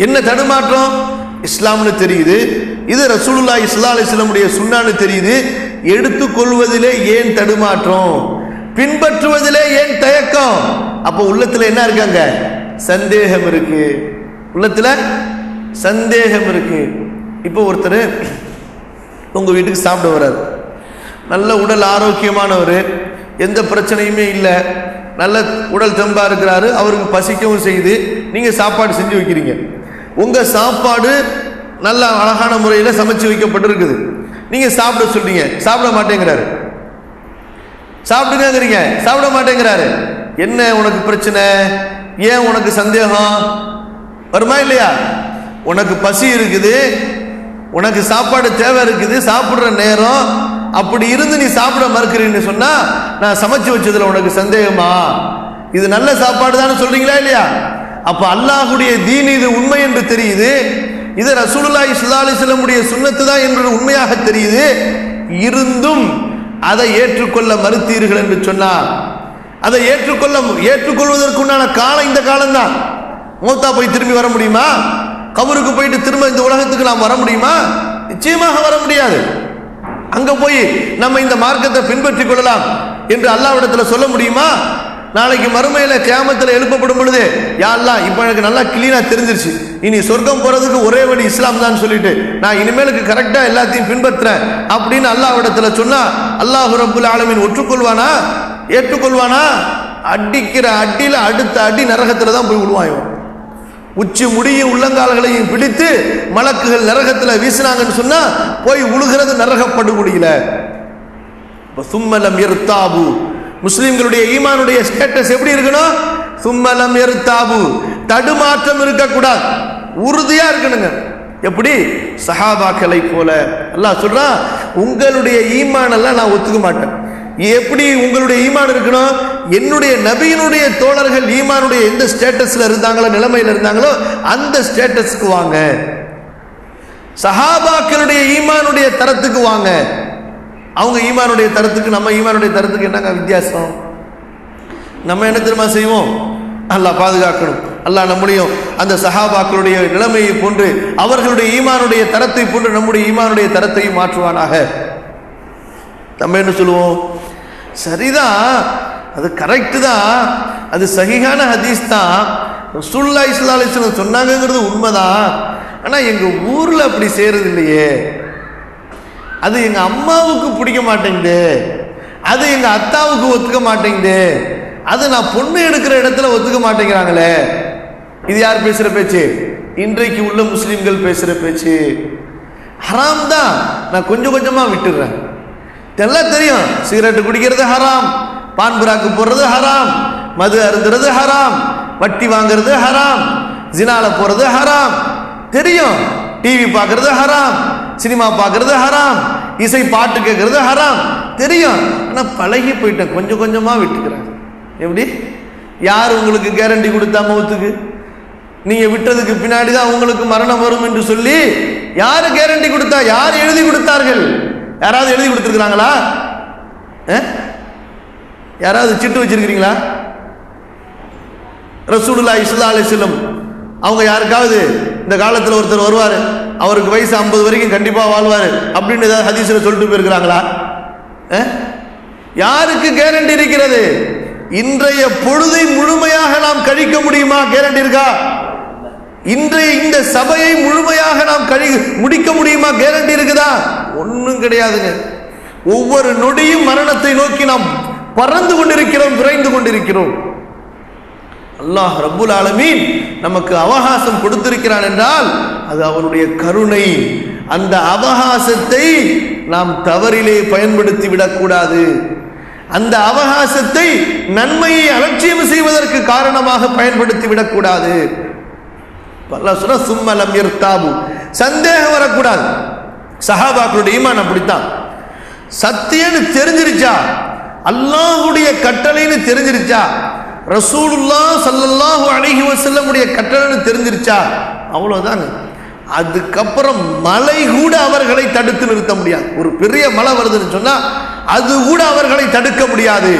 என்ன தடுமாற்றம்? இஸ்லாம்னு தெரியுது, இது ரசூலுல்லாஹி ஸல்லல்லாஹு அலைஹி வஸல்லமுடைய சுன்னான்னு தெரியுது, எடுத்துக்கொள்வதிலே ஏன் தடுமாற்றம்? பின்பற்றுவதிலே ஏன் தயக்கம்? அப்போ உள்ளத்துல என்ன இருக்காங்க? சந்தேகம் இருக்கு. உள்ளத்துல சந்தேகம் இருக்கு. இப்போ ஒருத்தர் உங்க வீட்டுக்கு சாப்பிட வர்றாரு, நல்ல உடல் ஆரோக்கியமானவர், எந்த பிரச்சனையுமே இல்லை, நல்ல உடல் தெம்பா இருக்கிறாரு, அவருக்கு பசிக்கவும் செய்து நீங்க சாப்பாடு செஞ்சு வைக்கிறீங்க. உங்க சாப்பாடு நல்ல அழகான முறையில் சமைச்சு வைக்கப்பட்டிருக்குது. நீங்க சாப்பிட சொல்றீங்க, சாப்பிட மாட்டேங்கிறாரு. சாப்பிடுங்கிறீங்க, சாப்பிட மாட்டேங்கிறாரு. என்ன உனக்கு பிரச்சனை? ஏன் உனக்கு சந்தேகம் வருமா இல்லையா? உனக்கு பசி இருக்குது, உனக்கு சாப்பாடு தேவை இருக்குது, சாப்பிடுற நேரம், அப்படி இருந்து நீ சாப்பிட மறுக்கிறீன்னு சொன்னா நான் சமைச்சு வச்சதுல உனக்கு சந்தேகமா? இது நல்ல சாப்பாடு தான் சொல்றீங்களா இல்லையா? அப்ப அல்லாஹ்வுடைய தீன் இது உண்மை என்று தெரியுது, இது ரசூலுல்லாஹி ஸல்லல்லாஹு அலைஹி வஸல்லமுடைய சுன்னத்து தான் என்று உண்மையாக தெரியுது, இருந்தும் அதை ஏற்றுக்கொள்ள மறுத்தீர்கள் என்று சொன்னார். அதை ஏற்றுக்கொள்வதற்குண்டான காலம் இந்த காலம்தான். மூத்தா போய் திரும்பி வர முடியுமா? கபருக்கு போயிட்டு திரும்ப இந்த உலகத்துக்கு நாம் வர முடியுமா? நிச்சயமாக வர முடியாது. அங்க போய் நம்ம இந்த மார்க்கத்தை பின்பற்றிக் கொள்ளலாம் என்று அல்லாஹ்விடத்துல சொல்ல முடியுமா? நாளைக்கு மறுமையில கியாமத்துல எழுப்பப்படும் பொழுது, யா அல்லாஹ் இப்ப எனக்கு நல்லா கிளீனா தெரிஞ்சிருச்சு, இனி சொர்க்கம் போறதுக்கு ஒரே வழி இஸ்லாம் தான் சொல்லிட்டு நான் இனிமேலுக்கு கரெக்டா எல்லாத்தையும் பின்பற்றுறேன் அப்படின்னு அல்லாஹ்விடத்துல சொன்னா அல்லாஹ் ரப்புல் ஆலமீன் ஒற்றுக்கொள்வானா? ஏற்றுக்கொள்வானா? அடிக்கிற அடியில அடுத்த அடி நரகத்துல தான் போய் விழுவான். உச்சி முடியும் உள்ளங்கால்களையும் பிடித்து மலக்குகள் நரகத்துல வீசினாங்கன்னு சொன்னா போய் உழுகிறது நரக படுகொலியில. சும்மலம் யர்தாபு, முஸ்லிம்களுடைய ஈமானுடைய ஸ்டேட்டஸ் எப்படி இருக்கணும்? சும்மலம் யர்தாபு, தடுமாற்றம் இருக்கக்கூடாது, உறுதியா இருக்கணுங்க. எப்படி? சஹாபாக்களை போல. அல்லாஹ் சொல்றான், உங்களுடைய ஈமான் எல்லாம் நான் ஒத்துக்க மாட்டேன். எப்படி உங்களுடைய ஈமான் இருக்கணும்? என்னுடைய நபியினுடைய தோழர்கள் ஈமானுடைய எந்த ஸ்டேட்டஸ்ல இருந்தாங்களோ, நிலைமையில இருந்தாங்களோ அந்த ஸ்டேட்டஸ்க்கு வாங்க. சஹாபாக்களுடைய ஈமானுடைய தரத்துக்கு வாங்க. அவங்க ஈமானுடைய தரத்துக்கு நம்ம ஈமானுடைய தரத்துக்கு என்னங்க வித்தியாசம்? நம்ம என்ன தெரியுமா செய்வோம்? அல்லாஹ் பாதுகாக்கணும். அல்லாஹ் நம்முடைய அந்த சஹாபாக்களுடைய நிலைமையை போன்று அவர்களுடைய ஈமானுடைய தரத்தை போன்று நம்முடைய ஈமானுடைய தரத்தையும் மாற்றுவானாக. நம்ம என்ன சொல்லுவோம்? சரிதான், அது கரெக்ட் தான், அது சஹீஹான ஹதீஸ் தான், ரசூலுல்லாஹி ஸல்லல்லாஹு அலைஹி வஸல்லம் சொன்னாங்கிறது உண்மைதான், ஆனா எங்க ஊர்ல அப்படி செய்யறது இல்லையே, அது எங்க அம்மாவுக்கு பிடிக்க மாட்டேங்குது, அது எங்க அத்தாவுக்கு ஒத்துக்க மாட்டேங்குது, அது நான் பொண்ணு எடுக்கிற இடத்துல ஒத்துக்க மாட்டேங்கிறாங்களே. இது யார் பேசுற பேச்சு? இன்றைக்கு உள்ள முஸ்லிம்கள் பேசுற பேச்சு. ஹராம் தான், நான் கொஞ்சம் கொஞ்சமா விட்டுடுறேன். எல்லாம் தெரியும், சிகரெட் குடிக்கிறது ஹராம், பான் புராக்கு போடுறது ஹராம், மது அருந்துறது ஹராம், வட்டி வாங்குறது ஹராம், ஜினால போறது ஹராம், தெரியும். டிவி பார்க்கறது ஹராம், சினிமா பார்க்கறது ஹராம், இசை பாட்டு கேட்கறது ஹராம், தெரியும். ஆனா பழகி போயிட்டேன், கொஞ்சம் கொஞ்சமா விட்டுக்கிறேன். எப்படி? யார் உங்களுக்கு கேரண்டி கொடுத்தா மௌத்துக்கு? நீங்க விட்டதுக்கு பின்னாடி தான் உங்களுக்கு மரணம் வரும் என்று சொல்லி யாரு கேரண்டி கொடுத்தா? யார் எழுதி கொடுத்தார்கள்? யாராவது எழுதி கொடுத்துருக்காங்களா? யாராவது சிட்டு வச்சிருக்கிறீங்களா? ரசூலுல்லாஹி ஸல்லல்லாஹு அலைஹி வஸல்லம் அவங்க யாருக்காவது இந்த காலத்தில் ஒருத்தர் வருவார், அவருக்கு வயசு 50 வரைக்கும் கண்டிப்பா வாழ்வார் அப்படின்னு ஏதாவது ஹதீஸ்ல சொல்லிட்டு போயிருக்கிறாங்களா? யாருக்கு கேரண்டி இருக்கிறது? இன்றைய பொழுதை முழுமையாக நாம் கழிக்க முடியுமா? கேரண்டி இருக்கா? இன்றைய இந்த சபையை முழுமையாக நாம் முடிக்க முடியுமா? கேரண்டி இருக்குதா? ஒன்றும் கிடையாதுங்க. ஒவ்வொரு நொடியும் மரணத்தை நோக்கி நாம் பறந்து கொண்டிருக்கிறோம், விரைந்து கொண்டிருக்கிறோம். அல்லாஹ் ரப்புல் ஆலமீன் நமக்கு அவகாசம் கொடுத்திருக்கிறான் என்றால் அது அவனுடைய கருணை. அந்த அவகாசத்தை நாம் தவறிலே பயன்படுத்தி விடக்கூடாது. அந்த அவகாசத்தை நன்மையை அலட்சியம் செய்வதற்கு காரணமாக பயன்படுத்தி விடக்கூடாது. சும்மலம் யர்தாபு, சந்தேகம் வரக்கூடாது. சஹாபாக்களுடைய ஈமான் அப்படித்தான். சத்தியன்னு தெரிஞ்சிருச்சா, அல்லாஹ்வுடைய கட்டளைன்னு தெரிஞ்சிருச்சா, ரசூலுல்லாஹ் ஸல்லல்லாஹு அலைஹி வஸல்லம் உடைய கட்டளைன்னு தெரிஞ்சிருச்சா, அவ்வளவுதான். அதுக்கப்புறம் மலை கூட அவர்களை தடுத்து நிறுத்த முடியாது. ஒரு பெரிய மலை வருதுன்னு சொன்னா அது கூட அவர்களை தடுக்க முடியாது.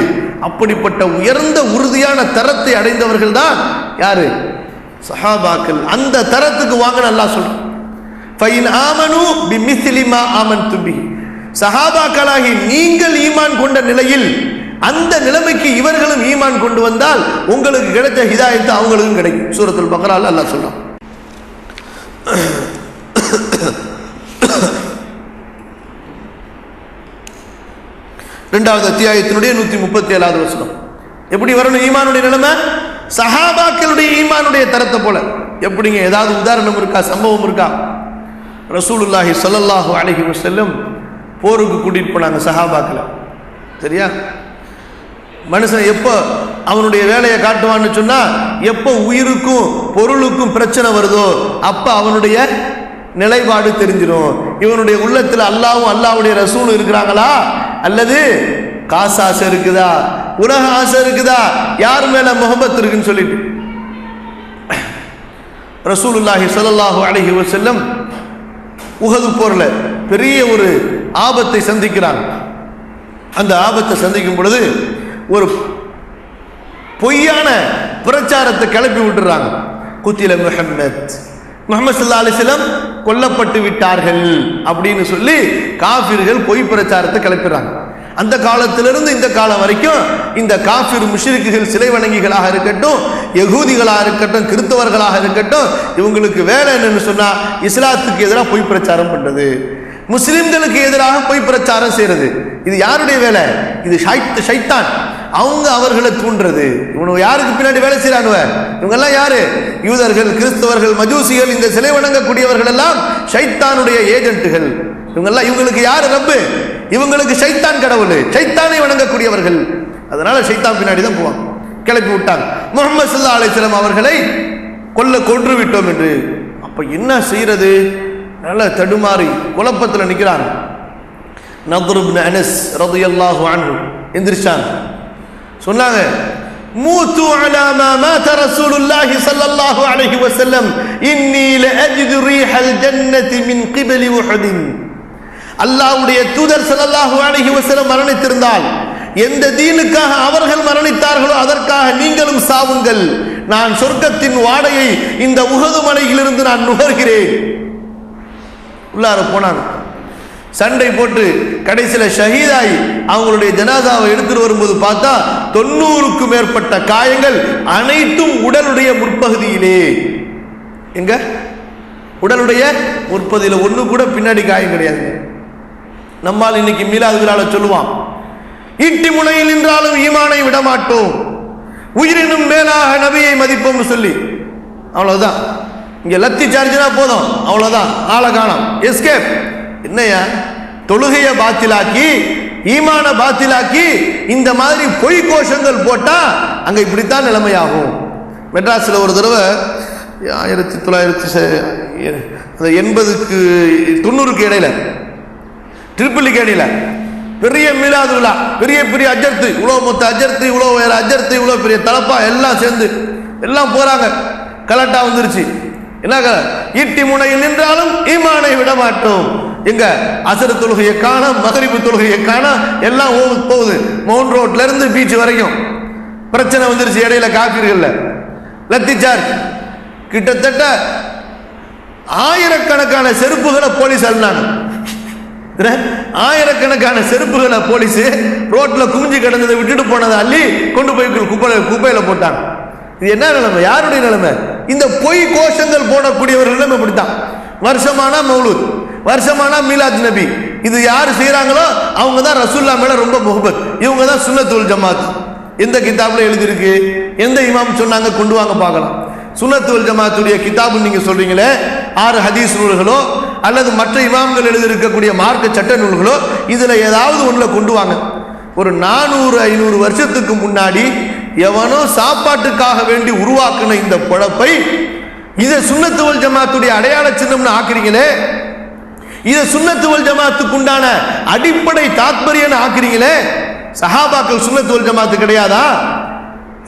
அப்படிப்பட்ட உயர்ந்த உறுதியான தரத்தை அடைந்தவர்கள் தான் யாரு? சஹாபாக்கள் அந்த தரத்துக்கு வாங்க அல்லாஹ் சொல்றான். ஃபைன் ஆமனு பிமிஸ்லி மா ஆமன்து பிஹி, சஹாபாக்களாகி நீங்கள் ஈமான் கொண்ட நிலையில் அந்த நிலைமைக்கு இவர்களும் ஈமான் கொண்டு வந்தால் உங்களுக்கு கிடைச்ச ஹிதாயத்து அவங்களுக்கும் கிடைக்கும். சூரத்துல் பக்ரால அல்லாஹ் சொல்றான். இரண்டாவது அத்தியாயத்தினுடைய 137வது வசனம். எப்படி வரணும் ஈமானுடைய நிலைமை? சஹாபாக்களுடைய ஈமானுடைய தரத்தை போல. எப்படிங்க? ஏதாவது உதாரணம் இருக்கா, சம்பவம் இருக்கா? ரசூலுல்லாஹி ஸல்லல்லாஹு அலைஹி வஸல்லம் போருக்கு கூட்டிட்டு போனாங்க சஹாபாக்களை. சரியா? மனுஷன் எப்போ அவனுடைய வேலையை காட்டுவான்னு சொன்னா, எப்போ உயிருக்கும் பொருளுக்கும் பிரச்சனை வருதோ அப்ப அவனுடைய நிலைப்பாடு தெரிஞ்சிடும். இவனுடைய உள்ளத்துல அல்லாஹ்வும் அல்லாஹ்வுடைய ரசூலும் இருக்கிறாங்களா, அல்லது காசு ஆசை இருக்குதா, உலக ஆசை இருக்குதா, யார் மேல முஹப்பத் இருக்குன்னு சொல்லிட்டு. ரசூலுல்லாஹி ஸல்லல்லாஹு அலைஹி வஸல்லம் உஹது போர்ல பெரிய ஒரு ஆபத்தை சந்திக்கிறாங்க. அந்த ஆபத்தை சந்திக்கும் பொழுது ஒரு பொய்யான பிரச்சாரத்தை கிளப்பி விட்டுறாங்க. குத்தில முஹம்மத், முஹம்மது ஸல்லல்லாஹு அலைஹி வஸல்லம் கொல்லப்பட்டு விட்டார்கள் அப்படின்னு சொல்லி காஃபிர்கள் பொய் பிரச்சாரத்தை கிளப்பிடுறாங்க. அந்த காலத்திலிருந்து இந்த காலம் வரைக்கும் இந்த காஃபிர் முஷ்ரிக்குகள், சிலை வணங்கிகளாக இருக்கட்டும், யகூதிகளாக இருக்கட்டும், கிறிஸ்தவர்களாக இருக்கட்டும், இவங்களுக்கு வேலை என்னன்னு சொன்னா இஸ்லாத்துக்கு எதிராக பொய் பிரச்சாரம் பண்றது, முஸ்லிம்களுக்கு எதிராக பொய் பிரச்சாரம் செய்யறது. இது யாருடைய வேலை? இது ஷைத்தான். அவங்க அவர்களை தூண்டுறது. இவங்க யாருக்கு பின்னாடி வேலை செய்யறானுவ? இவங்க எல்லாம் யாரு? யூதர்கள், கிறிஸ்தவர்கள், மஜூசிகள், இந்த சிலை வணங்கக்கூடியவர்கள் எல்லாம் ஷைத்தானுடைய ஏஜென்ட்டுகள். இவங்கெல்லாம் இவங்களுக்கு யாரு ரப்பு? இவங்களுக்கு ஷைத்தான் கடவுள், ஷைத்தானை வணங்கக்கூடியவர்கள். அதனால ஷைத்தான் பின்னாடி தான் போவாங்க. கிளப்பி விட்டாங்க முஹம்மது ஸல்லல்லாஹு அலைஹி வஸல்லம் அவர்களை கொன்று விட்டோம் என்று. அப்ப என்ன செய்யறது? நல்ல தடுமாறி குழப்பத்தில் நிற்கிறான். நத்ர் இப்னு அனஸ் ரலியல்லாஹு அன்ஹு எந்திரிச்சாங்க. சொன்னாங்க, மூத்து அலா மா மாத ரசூலுல்லாஹி ஸல்லல்லாஹு அலைஹி வஸல்லம் இன்னி லஅஜிது ரீஹல் ஜன்னதி மின் கிபலி உஹுத். அல்லாஹ்வுடைய தூதர் ஸல்லல்லாஹு அலைஹி வஸல்லம் மரணித்திருந்தால் எந்த தீனுக்காக அவர்கள் மரணித்தார்களோ அதற்காக நீங்களும் சாவுங்கள். நான் சொர்க்கத்தின் வாடையை இந்த உஹது மலையிலிருந்து நான் நுகர்கிறேன். உள்ளார போனாங்க. சண்டை போட்டு கடைசியில ஷஹீதாய் அவங்களுடைய ஜனாதாவை எடுத்துட்டு வரும்போது பார்த்தா 90க்கும் மேற்பட்ட காயங்கள், அனைத்தும் உடலுடைய முற்பகுதியிலே. எங்க? உடலுடைய முற்பகுதியில். ஒண்ணு கூட பின்னாடி காயம் கிடையாது. நம்மால் இன்னைக்கு மீலாது விழால சொல்லுவான், ஈட்டி முனையில் நின்றாலும் ஈமானை விட மாட்டோம், உயிரினும் மேலாக நபியை மதிப்போம்னு சொல்லி. அவ்வளவுதான். இங்க லத்தி சார்ஜ்னா போதும், அவ்வளவுதான், ஆளை காணோம், எஸ்கேப். என்னையா தொழுகையை பாத்திலாக்கி, ஈமான பாத்திலாக்கி, இந்த மாதிரி பொய் கோஷங்கள் போட்டா அங்க இப்படித்தான் நிலைமையாகும். மெட்ராஸில் ஒரு தடவை 1980க்கு 90க்கு இடையில, ட்ரிபிளுக்கு இடையில பெரிய மீலாது விழா, பெரிய பெரிய அஜர்த்து, இவ்வளோ மொத்த அஜர்த்து, இவ்வளோ வேற அஜர்த்து, இவ்வளோ பெரிய தலப்பா எல்லாம் சேர்ந்து எல்லாம் போறாங்க. கலட்டா வந்துருச்சு. என்ன? ஈட்டி முனையில் நின்றாலும் ஈமானை விட மாட்டோம். எங்க? அசர் தொழுகையை காண, மகரிபு தொழுகையை காண, எல்லாம் போகுது. மவுண்ட் ரோட்ல இருந்து பீச் வரைக்கும் பிரச்சனை வந்துருச்சு. இடையில காப்பீர்கள்ல லத்தி சார்ஜ். கிட்டத்தட்ட ஆயிரக்கணக்கான செருப்புகளை போலீஸ் அள்ளினாங்க. ஆயிரக்கணக்கான செருப்புகளை போலீஸ் ரோட்ல குமிஞ்சு கிடந்ததை விட்டுட்டு போனதை அள்ளி கொண்டு போய் குப்பையில போட்டாங்க. இது என்ன நிலைமை? யாருடைய நிலைமை? இந்த பொய் கோஷங்கள் போடக்கூடியவர்கள் நிலைமை இப்படித்தான். வருஷமானா மௌலூத், வருஷமானா மீலாத் நபி, இது யாரு செய்யறாங்களோ அவங்க தான் ரசூல்லா மேல ரொம்ப முஹப்பத். இவங்க தான் சுன்னத்துல் ஜமாத். எந்த கிதாப்ல எழுதிருக்கு? எந்த இமாம் சொன்னாங்க? கொண்டு வாங்க பார்க்கலாம். சுன்னத்துல் ஜமாத்துடைய கிதாபு நீங்க சொல்றீங்களே, 6 ஹதீஸ் நூல்களோ அல்லது மற்ற இமாம்கள் எழுதியிருக்கக்கூடிய மார்க்க சட்ட நூல்களோ, இதுல ஏதாவது ஒண்ணுல கொண்டு வாங்க. ஒரு 400-500 வருஷத்துக்கு முன்னாடி எவனோ சாப்பாட்டுக்காக வேண்டி உருவாக்குன இந்த பொழப்பை இதை சுன்னத்து வல் ஜமாத்துடைய அடையாள சின்னம்னு ஆக்குறீங்களே, இதை சுன்னத்து வல் ஜமாத்துக்கு உண்டான அடிப்படை தாத்பரியம்னு ஆக்குறீங்களே. சஹாபாக்கள் சுன்னத்து வல் ஜமாத்து கிடையாதா?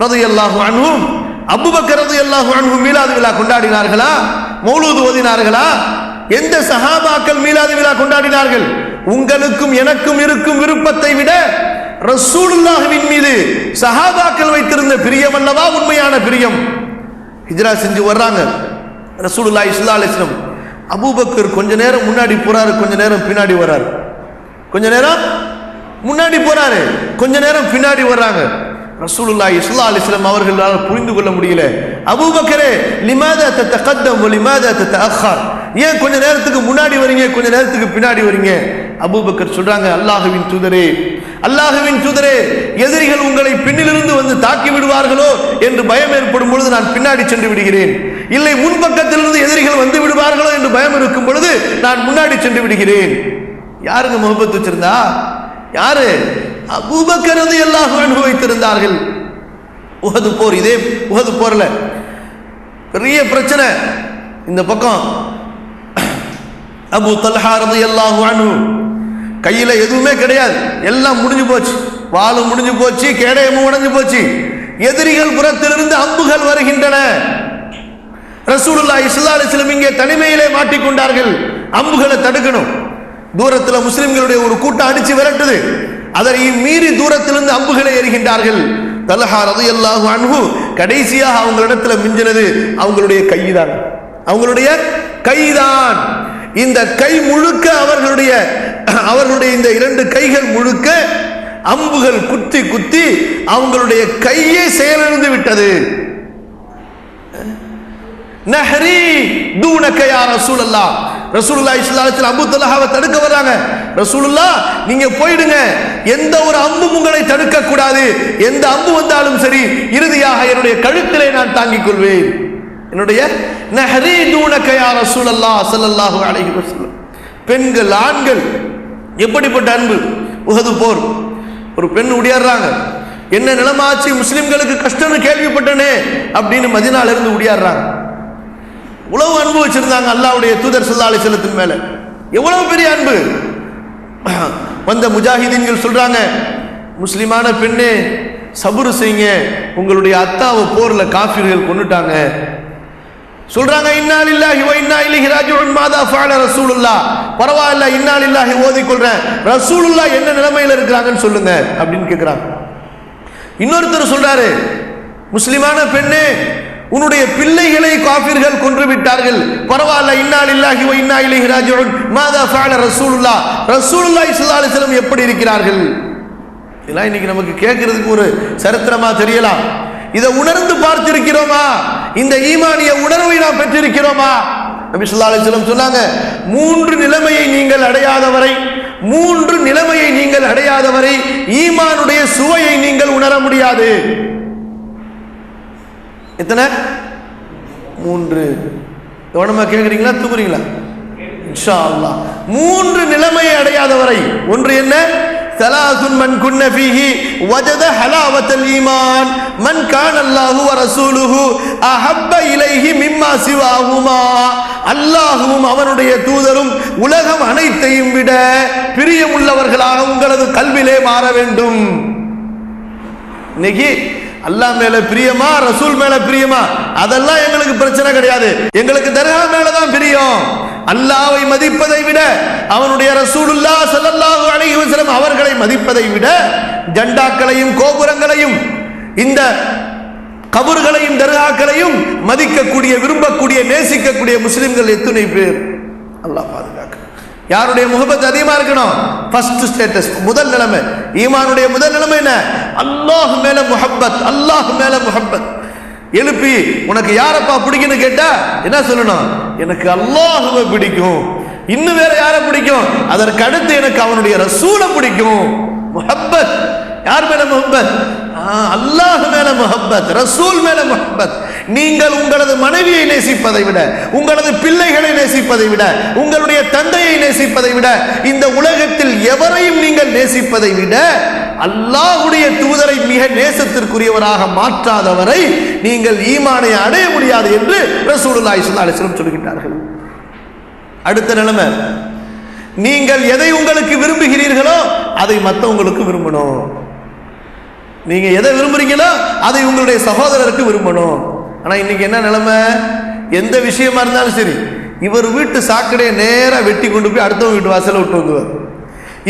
ரலியல்லாஹு அன்ஹும், அபூபக்கர் ரலியல்லாஹு அன்ஹு மீலாது விழா கொண்டாடினார்களா? மௌலூத் ஓதினார்களா? எந்த சஹாபாக்கள் மீலாது விழா கொண்டாடினார்கள்? உங்களுக்கும் எனக்கும் இருக்கும் விருப்பத்தை விட ரசூலுல்லாஹ்வின் மீது சஹாபாக்கள் வைத்திருந்த பிரியம் அல்லவா உண்மையான பிரியம். ஹிஜ்ரா செஞ்சு வர்றாங்க. ரசூலுல்லாஹி ஸல்லல்லாஹு அலைஹி வஸல்லம் அபூபக்கர் கொஞ்ச நேரம் முன்னாடி போறாரு, கொஞ்ச நேரம் பின்னாடி வர்றாரு. கொஞ்ச நேரம் முன்னாடி போறாரு, கொஞ்ச நேரம் பின்னாடி வர்றாங்க. ரசூலுல்லாஹி ஸல்லல்லாஹு அலைஹி வஸல்லம் அவர்களால் புரிந்து கொள்ள முடியல. அபூபக்கரே லிமாதா தத்தகத்தம் வ லிமாதா தத்தஅخر, ஏன் கொஞ்ச நேரத்துக்கு முன்னாடி வரீங்க, கொஞ்ச நேரத்துக்கு பின்னாடி வரீங்க? அபூபக்கர் சொல்றாங்க, அல்லாஹ்வின் தூதரே, அல்லாஹ்வின் தூதரே, எதிரிகள் உங்களை பின்னிலிருந்து வந்து தாக்கி விடுவார்களோ என்று பயம் ஏற்படும் பொழுது நான் பின்னாடி சென்று விடுகிறேன். இல்லை முன்பக்கத்திலிருந்து எதிரிகள் வந்து விடுவார்களோ என்று பயம் இருக்கும் பொழுது நான் முன்னாடி சென்று விடுகிறேன். யாருங்க முஹப்பத் வச்சிருந்தா? யாரு? அபூபக்கர் ரலியல்லாஹு அன்ஹு வைத்திருந்தார்கள். உஹது போர், இதே உஹது போர்ல பெரிய பிரச்சனை. இந்த பக்கம் அபூ தல்ஹா ரலியல்லாஹு அன்ஹு கையில எதுவுமே கிடையாது, எல்லாம் முடிஞ்சு போச்சு, வாளும் முடிஞ்சு போச்சு, கேடயமும் உடைஞ்சு போச்சு. எதிரிகள் புறத்திலிருந்து அம்புகள் வருகின்றன. ரசூலுல்லாஹி ஸல்லல்லாஹு அலைஹி வஸல்லம் இங்கே தனிமையிலே மாட்டிக்கொண்டார்கள். அம்புகளை தடுக்கணும். தூரத்துல முஸ்லிம்களுடைய ஒரு கூட்டம் அடிச்சு விரட்டுது. அதை மீறி தூரத்திலிருந்து அம்புகளை எறிகின்றார்கள். தல்ஹா ரலியல்லாஹு அன்ஹு கடைசியாக அவங்களிடத்துல மிஞ்சினது அவங்களுடைய கைதான், அவங்களுடைய கைதான். இந்த கை முழுக்க அவர்களுடைய இந்த இரண்டு கைகள் முழுக்க அம்புகள் குத்தி குத்தி அவங்களுடைய கையே செயலிழந்து விட்டது. நஹரி தூனக யா ரசூலல்லாஹ், ரசூலுல்லாஹி ஸல்லல்லாஹு அலைஹி வஸல்லம் அபூ தல்ஹாவை தடுக்க வராங்க. ரசூலுல்லாஹ் நீங்க போயிடுங்க, எந்த ஒரு அம்பும் உங்களை தடுக்க கூடாது, எந்த அம்பு வந்தாலும் சரி, இறுதியாக என்னுடைய கழுத்திலே நான் தாங்கிக் கொள்வேன். என்னுடைய நஹரி தூனக யா ரசூலல்லாஹ் ஸல்லல்லாஹு அலைஹி வஸல்லம். பெண்கள் ஆண்கள் எப்படிப்பட்ட அன்பு! உஹது போர், ஒரு பெண் உடையாடுறாங்க. என்ன நிலைமாச்சு, முஸ்லிம்களுக்கு கஷ்டம்னு கேள்விப்பட்டனே அப்படின்னு மதீனால இருந்து உடையாடுறாங்க. உளவு அன்பு வச்சிருந்தாங்க அல்லாஹ்வுடைய தூதர் ஸல்லல்லாஹு அலைஹி வஸல்லம் மேல. எவ்வளவு பெரிய அன்பு! வந்த முஜாஹிதீன்கள் சொல்றாங்க, முஸ்லிமான பெண்ணே சபுர் செய்யுங்க, உங்களுடைய அத்தாவை போர்ல காஃபிர்கள் கொன்னுட்டாங்க. சொல்றாங்க, இன்னா லில்லாஹி வ இன்னா இலைஹி ராஜிஊன், மாதா ஃபஅல ரசூலுல்லாஹ், பரவாயில்லை இன்னா லில்லாஹி ஓதிக்கொள்றேன், ரசூலுல்லாஹ் என்ன நிலைமையில இருக்கிறாங்கன்னு சொல்லுங்க அப்படின்னு கேட்கிறாங்க. இன்னொருத்தர் சொல்றாரு, முஸ்லிமான பெண்ணே உன்னுடைய பிள்ளைகளை காஃபிர்கள் கொன்று விட்டார்கள், பரவாயில்லை இன்னா லில்லாஹி வ இன்னா இலைஹி ராஜிஊன், மாதா ஃபஅல ரசூலுல்லாஹ், ரசூலுல்லாஹி ஸல்லல்லாஹு அலைஹி வஸல்லம் எப்படி இருக்கிறார்கள்? இதெல்லாம் இன்னைக்கு நமக்கு கேட்கறதுக்கு ஒரு சரித்திரமா தெரியலாம். இதை உணர்ந்து பார்த்திருக்கிறோமா? இந்த ஈமானிய உணர்வை நாம் பெற்றிருக்கிறோமா? நபி ஸல்லல்லாஹு அலைஹி வஸல்லம் சொன்னாங்க, மூன்று நிலைமையை நீங்கள் அடையாதவரை ஈமானுடைய சுவையை நீங்கள் உணர முடியாது. எத்தனை? மூன்று. கவனமா கேட்குறீங்களா, தூங்குறீங்களா? இன்ஷா அல்லாஹ். மூன்று நிலைமையை அடையாதவரை. ஒன்று என்ன? ثلاث من كن فيه وجد حلاوة الإيمان من كان الله ورسوله أحب إليه مما سواهما. அல்லாஹ்வும் அவனுடைய தூதரும் உலகம் அனைத்தையும் விட பிரியமுள்ளவர்களாக உங்களது கல்விலே மாற வேண்டும். இன்னைக்கு அல்லாஹ் மேல பிரியமா, ரசூல் மேல பிரியமா, அதெல்லாம் எங்களுக்கு பிரச்சனை கிடையாது. எங்களுக்கு தர்கா மேலதான் பிரியம். அல்லாஹ்வை மதிப்பதை விட, அவனுடைய ரசூலுல்லாஹ் ஸல்லல்லாஹு அலைஹி வஸல்லம் அவர்களை மதிப்பதை விட, ஜண்டாக்களையும் கோபுரங்களையும் இந்த கபர்களையும் தர்காக்களையும் மதிக்கக்கூடிய, விரும்பக்கூடிய, நேசிக்கக்கூடிய முஸ்லிம்கள் எத்தனை பேர்? அல்லாஹ் பாதுகாக்க. யாருடைய முஹப்பத் அதிகமா இருக்கணும்? ஃபர்ஸ்ட் ஸ்டேட்டஸ், முதல் நிலைமை, ஈமானுடைய முதல் நிலைமை என்ன? அல்லாஹ் மேல முஹப்பத், அல்லாஹ் மேல முஹப்பத். எழுப்பி உனக்கு யாரப்பா பிடிக்குன்னு கேட்டா என்ன சொல்லணும்? எனக்கு அல்லாஹ்வை பிடிக்கும். இன்னும் வேற யாரை பிடிக்கும்? அதற்கு அடுத்து எனக்கு அவனுடைய ரசூலை பிடிக்கும். முஹப்பத். யார் மேல முஹப்பத்? அல்லாஹ் மேல முஹப்பத், ரசூல் மேல முஹப்பத். நீங்கள் உங்களது மனைவியை நேசிப்பதை விட, உங்களது பிள்ளைகளை நேசிப்பதை விட, உங்களுடைய தந்தையை நேசிப்பதை விட, இந்த உலகத்தில் எவரையும் நீங்கள் நேசிப்பதை விட அல்லாஹ்வுடைய தூதரை மிக நேசத்திற்குரியவராக மாற்றாதவரை நீங்கள் ஈமானை அடைய முடியாது என்று ரசூலுல்லாஹி ஸல்லல்லாஹு அலைஹி வஸல்லம் சொல்கிறார்கள். அடுத்த நிலைமை, நீங்கள் எதை உங்களுக்கு விரும்புகிறீர்களோ அதை மற்றவங்களுக்கு விரும்பணும். நீங்க எதை விரும்புறீங்களோ அதை உங்களுடைய சகோதரருக்கு விரும்பணும். ஆனா இன்னைக்கு என்ன நிலைமை? எந்த விஷயமா இருந்தாலும் சரி, இவர் வீட்டு சாக்கடையை நேரா வெட்டி கொண்டு போய் அடுத்தவங்க வீட்டு வாசல்ல விட்டு வந்துருவார்.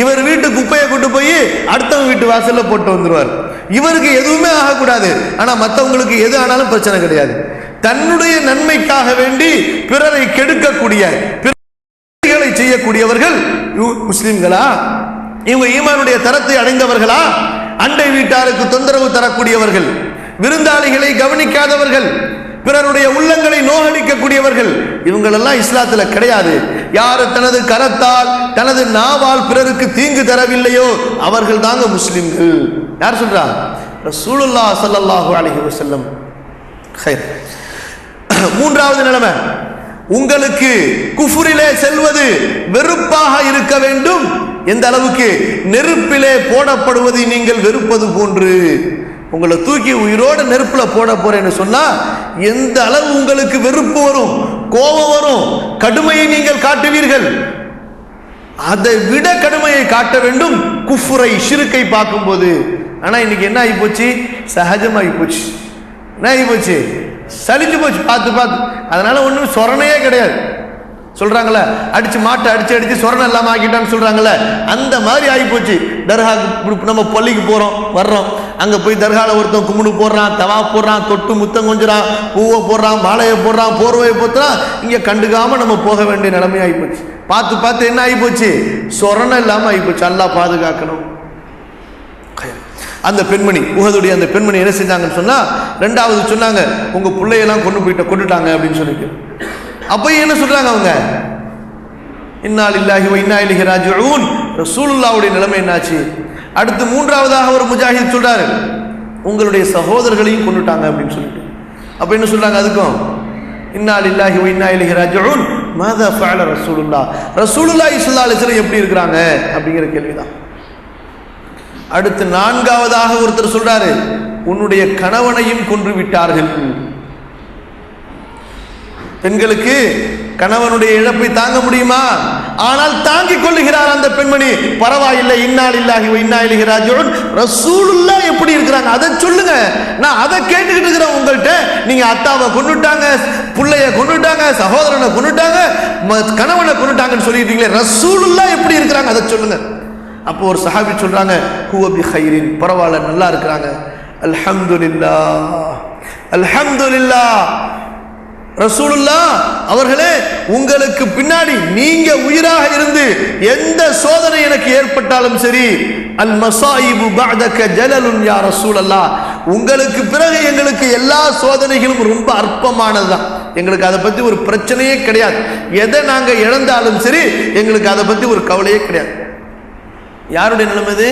இவர் வீட்டு குப்பையை கொண்டு போய் அடுத்தவங்க வீட்டு வாசல்ல போட்டு வந்துருவார். இவருக்கு எதுவுமே ஆகக்கூடாது, ஆனா மற்றவங்களுக்கு எது ஆனாலும் பிரச்சனை கிடையாது. தன்னுடைய நன்மைக்காக வேண்டி பிறரை கெடுக்கக்கூடிய பிறரை செய்யக்கூடியவர்கள் முஸ்லிம்களா? இவங்க ஈமானுடைய தரத்தை அடைந்தவர்களா? அண்டை வீட்டாருக்கு தொந்தரவு தரக்கூடியவர்கள், விருந்தாளிகளை கவனிக்காதவர்கள், பிறருடைய உள்ளங்களை நோகடிக்கக்கூடியவர்கள், இவங்களெல்லாம் இஸ்லாத்துல கிடையாது. யார் தனது கரத்தால் தனது நாவால் பிறருக்கு தீங்கு தரவில்லையோ அவர்கள் தாங்க முஸ்லிம்கள். யார் சொல்றா? ரசூலுல்லாஹ் ஸல்லல்லாஹு அலைஹி வஸல்லம். மூன்றாவது நிலைமை, உங்களுக்கு குஃப்ரிலே செல்வது வெறுப்பாக இருக்க வேண்டும். எந்த அளவுக்கு? நெருப்பிலே போடப்படுவதை நீங்கள் வெறுப்பது போன்று. உங்களை தூக்கி உயிரோட நெருப்புல போட போறேன்னு சொன்னா எந்த அளவு உங்களுக்கு வெறுப்பு வரும், கோபம் வரும், கடுமையை நீங்கள் காட்டுவீர்கள். அதை விட கடுமையை காட்ட வேண்டும் குஃப்ரை, ஷிர்கை பார்க்கும்போது. ஆனா இன்னைக்கு என்ன ஆகி போச்சு? சகஜமாகி போச்சு. என்ன ஆகி போச்சு? சலிச்சு போச்சு பார்த்து பார்த்து. அதனால ஒன்றும் சொரணையே கிடையாது. சொல்றாங்கல்ல, அடிச்சு மாட்டை அடிச்சு அடிச்சு சொரணை இல்லாம ஆக்கிட்டான்னு சொல்றாங்கல்ல, அந்த மாதிரி ஆகி போச்சு. தர்கா நம்ம பள்ளிக்கு போறோம் வர்றோம், அங்க போய் தர்கால ஒருத்தன் கும்பிடு போடுறான், தவா போடுறான், தொட்டு முத்தம் கொஞ்சறான், பூவை போடுறான், மாலையை போடுறான், போர்வையை போத்துறான். இங்க கண்டுக்காம நம்ம போக வேண்டிய நிலைமை ஆகி போச்சு. பார்த்து பார்த்து என்ன ஆகி போச்சு? சொரணை இல்லாம ஆகி போச்சு. அல்லாஹ் பாதுகாக்கணும். அந்த பெண்மணி, உஹதுடைய அந்த பெண்மணி என்ன செஞ்சாங்கன்னு சொன்னா, ரெண்டாவது சொன்னாங்க, உங்க பிள்ளையெல்லாம் கொண்டுட்டாங்க அப்படின்னு சொல்லிட்டு. அப்ப என்ன சொல்றாங்க அவங்க? இன்னா லில்லாஹி வ இன்னா இலைஹி ராஜிஊன். ரசூலுல்லாஹ்வுடைய நிலைமை என்னாச்சு? அடுத்து மூன்றாவதாக ஒரு முஜாஹித் சொல்றாரு, உங்களுடைய சகோதரர்களையும் கொண்டுட்டாங்க அப்படின்னு சொல்லிட்டு. அப்ப என்ன சொல்றாங்க அதுக்கும்? இன்னா லில்லாஹி வ இன்னா இலைஹி ராஜிஊன். மாதா ஃபஅல ரசூலுல்லாஹ். ரசூலுல்லாஹி ஸல்லல்லாஹு அலைஹி வஸல்லம் எப்படி இருக்கிறாங்க அப்படிங்கிற கேள்விதான். அடுத்து நான்காவதாக ஒருத்தர் சொல்றாரு, உன்னுடைய கணவனையும் கொன்று விட்டார்கள். பெண்களுக்கு கணவனுடைய இழப்பை தாங்க முடியுமா? ஆனால் தாங்கிக் கொள்ளுகிறார் அந்த பெண்மணி. பரவாயில்லை, இன்னா லில்லாஹி வ இன்னா இலைஹி ராஜிஊன். ரசூலுல்லாஹ் எப்படி இருக்கிறாங்க அதை சொல்லுங்க. நான் அதை கேட்டுக்கிட்டு இருக்கிறேன் உங்கள்கிட்ட. நீங்க அத்தாவை கொண்டுட்டாங்க, புள்ளைய கொண்டுட்டாங்க, சகோதரனை கொண்டுட்டாங்க, கணவனை கொண்டுட்டாங்கன்னு சொல்லிட்டீங்களே, ரசூலுல்லாஹ் எப்படி இருக்கிறாங்க அதை சொல்லுங்க. அப்போ ஒரு சஹாபி சொல்றாங்க, ஹுவ பி கைரின், பரவாயில்ல, நல்லா இருக்கிறாங்க, அல்ஹம்துலில்லாஹ் அல்ஹம்துலில்லாஹ். ரசூலுல்லாஹ் அவர்களே, உங்களுக்கு பின்னாடி நீங்க உயிராக இருந்து எந்த சோதனை எனக்கு ஏற்பட்டாலும் சரி, அல் மசாயிபு பஅதக ஜலலுன் யா ரசூலல்லாஹ், உங்களுக்கு பிறகு எங்களுக்கு எல்லா சோதனைகளும் ரொம்ப அற்பமானதுதான். எங்களுக்கு அதை பத்தி ஒரு பிரச்சனையே கிடையாது. எதை நாங்க இழந்தாலும் சரி எங்களுக்கு அதை பத்தி ஒரு கவலையே கிடையாது. யாருடைய நிலைமை இது?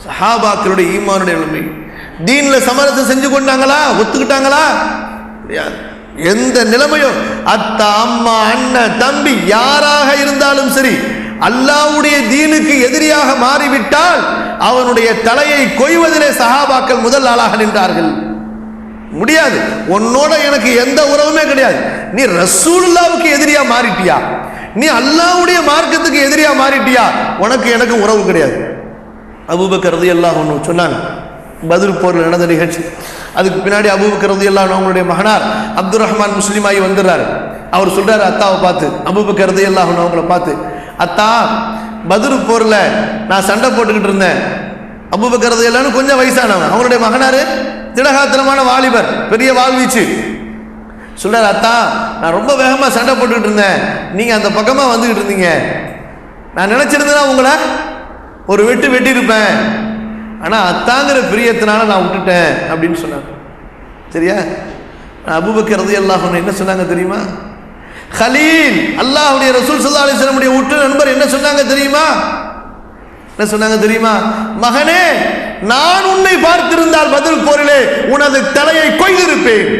சஹாபாக்களுடைய ஈமானுடைய நிலைமை. தீன்ல சமரசம் செஞ்சு கொண்டாங்களா? ஒத்துக்கிட்டாங்களா? எந்த நிலைமையும், அத்தா, அம்மா, அண்ணன், தம்பி யாராக இருந்தாலும் சரி, அல்லாஹ்வுடைய தீனுக்கு எதிரியாக மாறிவிட்டால் அவனுடைய தலையை கொய்வதிலே சஹாபாக்கள் முதல் ஆளாக நின்றார்கள். முடியாது, உன்னோட எனக்கு எந்த உறவுமே கிடையாது, நீ ரசூலுல்லாஹ்வுக்கு எதிரியா மாறிட்டியா, நீ அல்லாஹ்வுடைய மார்க்கத்துக்கு எதிரியா மாறிட்டியா, உனக்கு எனக்கு உறவு கிடையாது. அபூபக்கர் ரலியல்லாஹு அன்ஹு சொன்னாங்க, பத்ர் போரில் நடந்த நிகழ்ச்சி. அதுக்கு பின்னாடி அபூபக்கர் ரலியல்லாஹு அன்ஹு அவங்களுடைய மகனார் அப்துர் ரஹ்மான் முஸ்லிமாகி வந்துடுறாரு. அவர் சொல்றாரு அத்தாவை பார்த்து, அபூபக்கர் ரலியல்லாஹு அன்ஹு அவங்கள பார்த்து, அத்தா, பத்ர் போர்ல நான் சண்டை போட்டுக்கிட்டு இருந்தேன். அபூபக்கர் ரலியல்லாஹு அன்ஹு கொஞ்சம் வயசானவன், அவங்களுடைய மகனாரு திடகாத்திரமான வாலிபர், பெரிய வாழ்வீச்சு. சொல்றாரு, அத்தா, நான் ரொம்ப வேகமா சண்டை போட்டுக்கிட்டு இருந்தேன், நீங்க அந்த பக்கமா வந்துகிட்டு இருந்தீங்க, நான் நினைச்சிருந்தேன்னா உங்களை ஒரு வெட்டி இருப்பேன், ஆனா அத்தாங்கிற பிரியத்தினால நான் விட்டுட்டேன் அப்படின்னு சொன்னாங்க. சரியா? அபூபக்கர் ரலியல்லாஹு அன்ஹு என்ன சொன்னாங்க தெரியுமா? கலீல், அல்லாஹ்வுடைய ரசூல் ஸல்லல்லாஹு அலைஹி வஸல்லம் உடைய உற்ற நண்பர் என்ன சொன்னாங்க தெரியுமா? என்ன சொன்னாங்க தெரியுமா? மகனே, நான் உன்னை பார்த்திருந்தால் பத்ர் போரிலே உனது தலையை கொய்திருப்பேன்.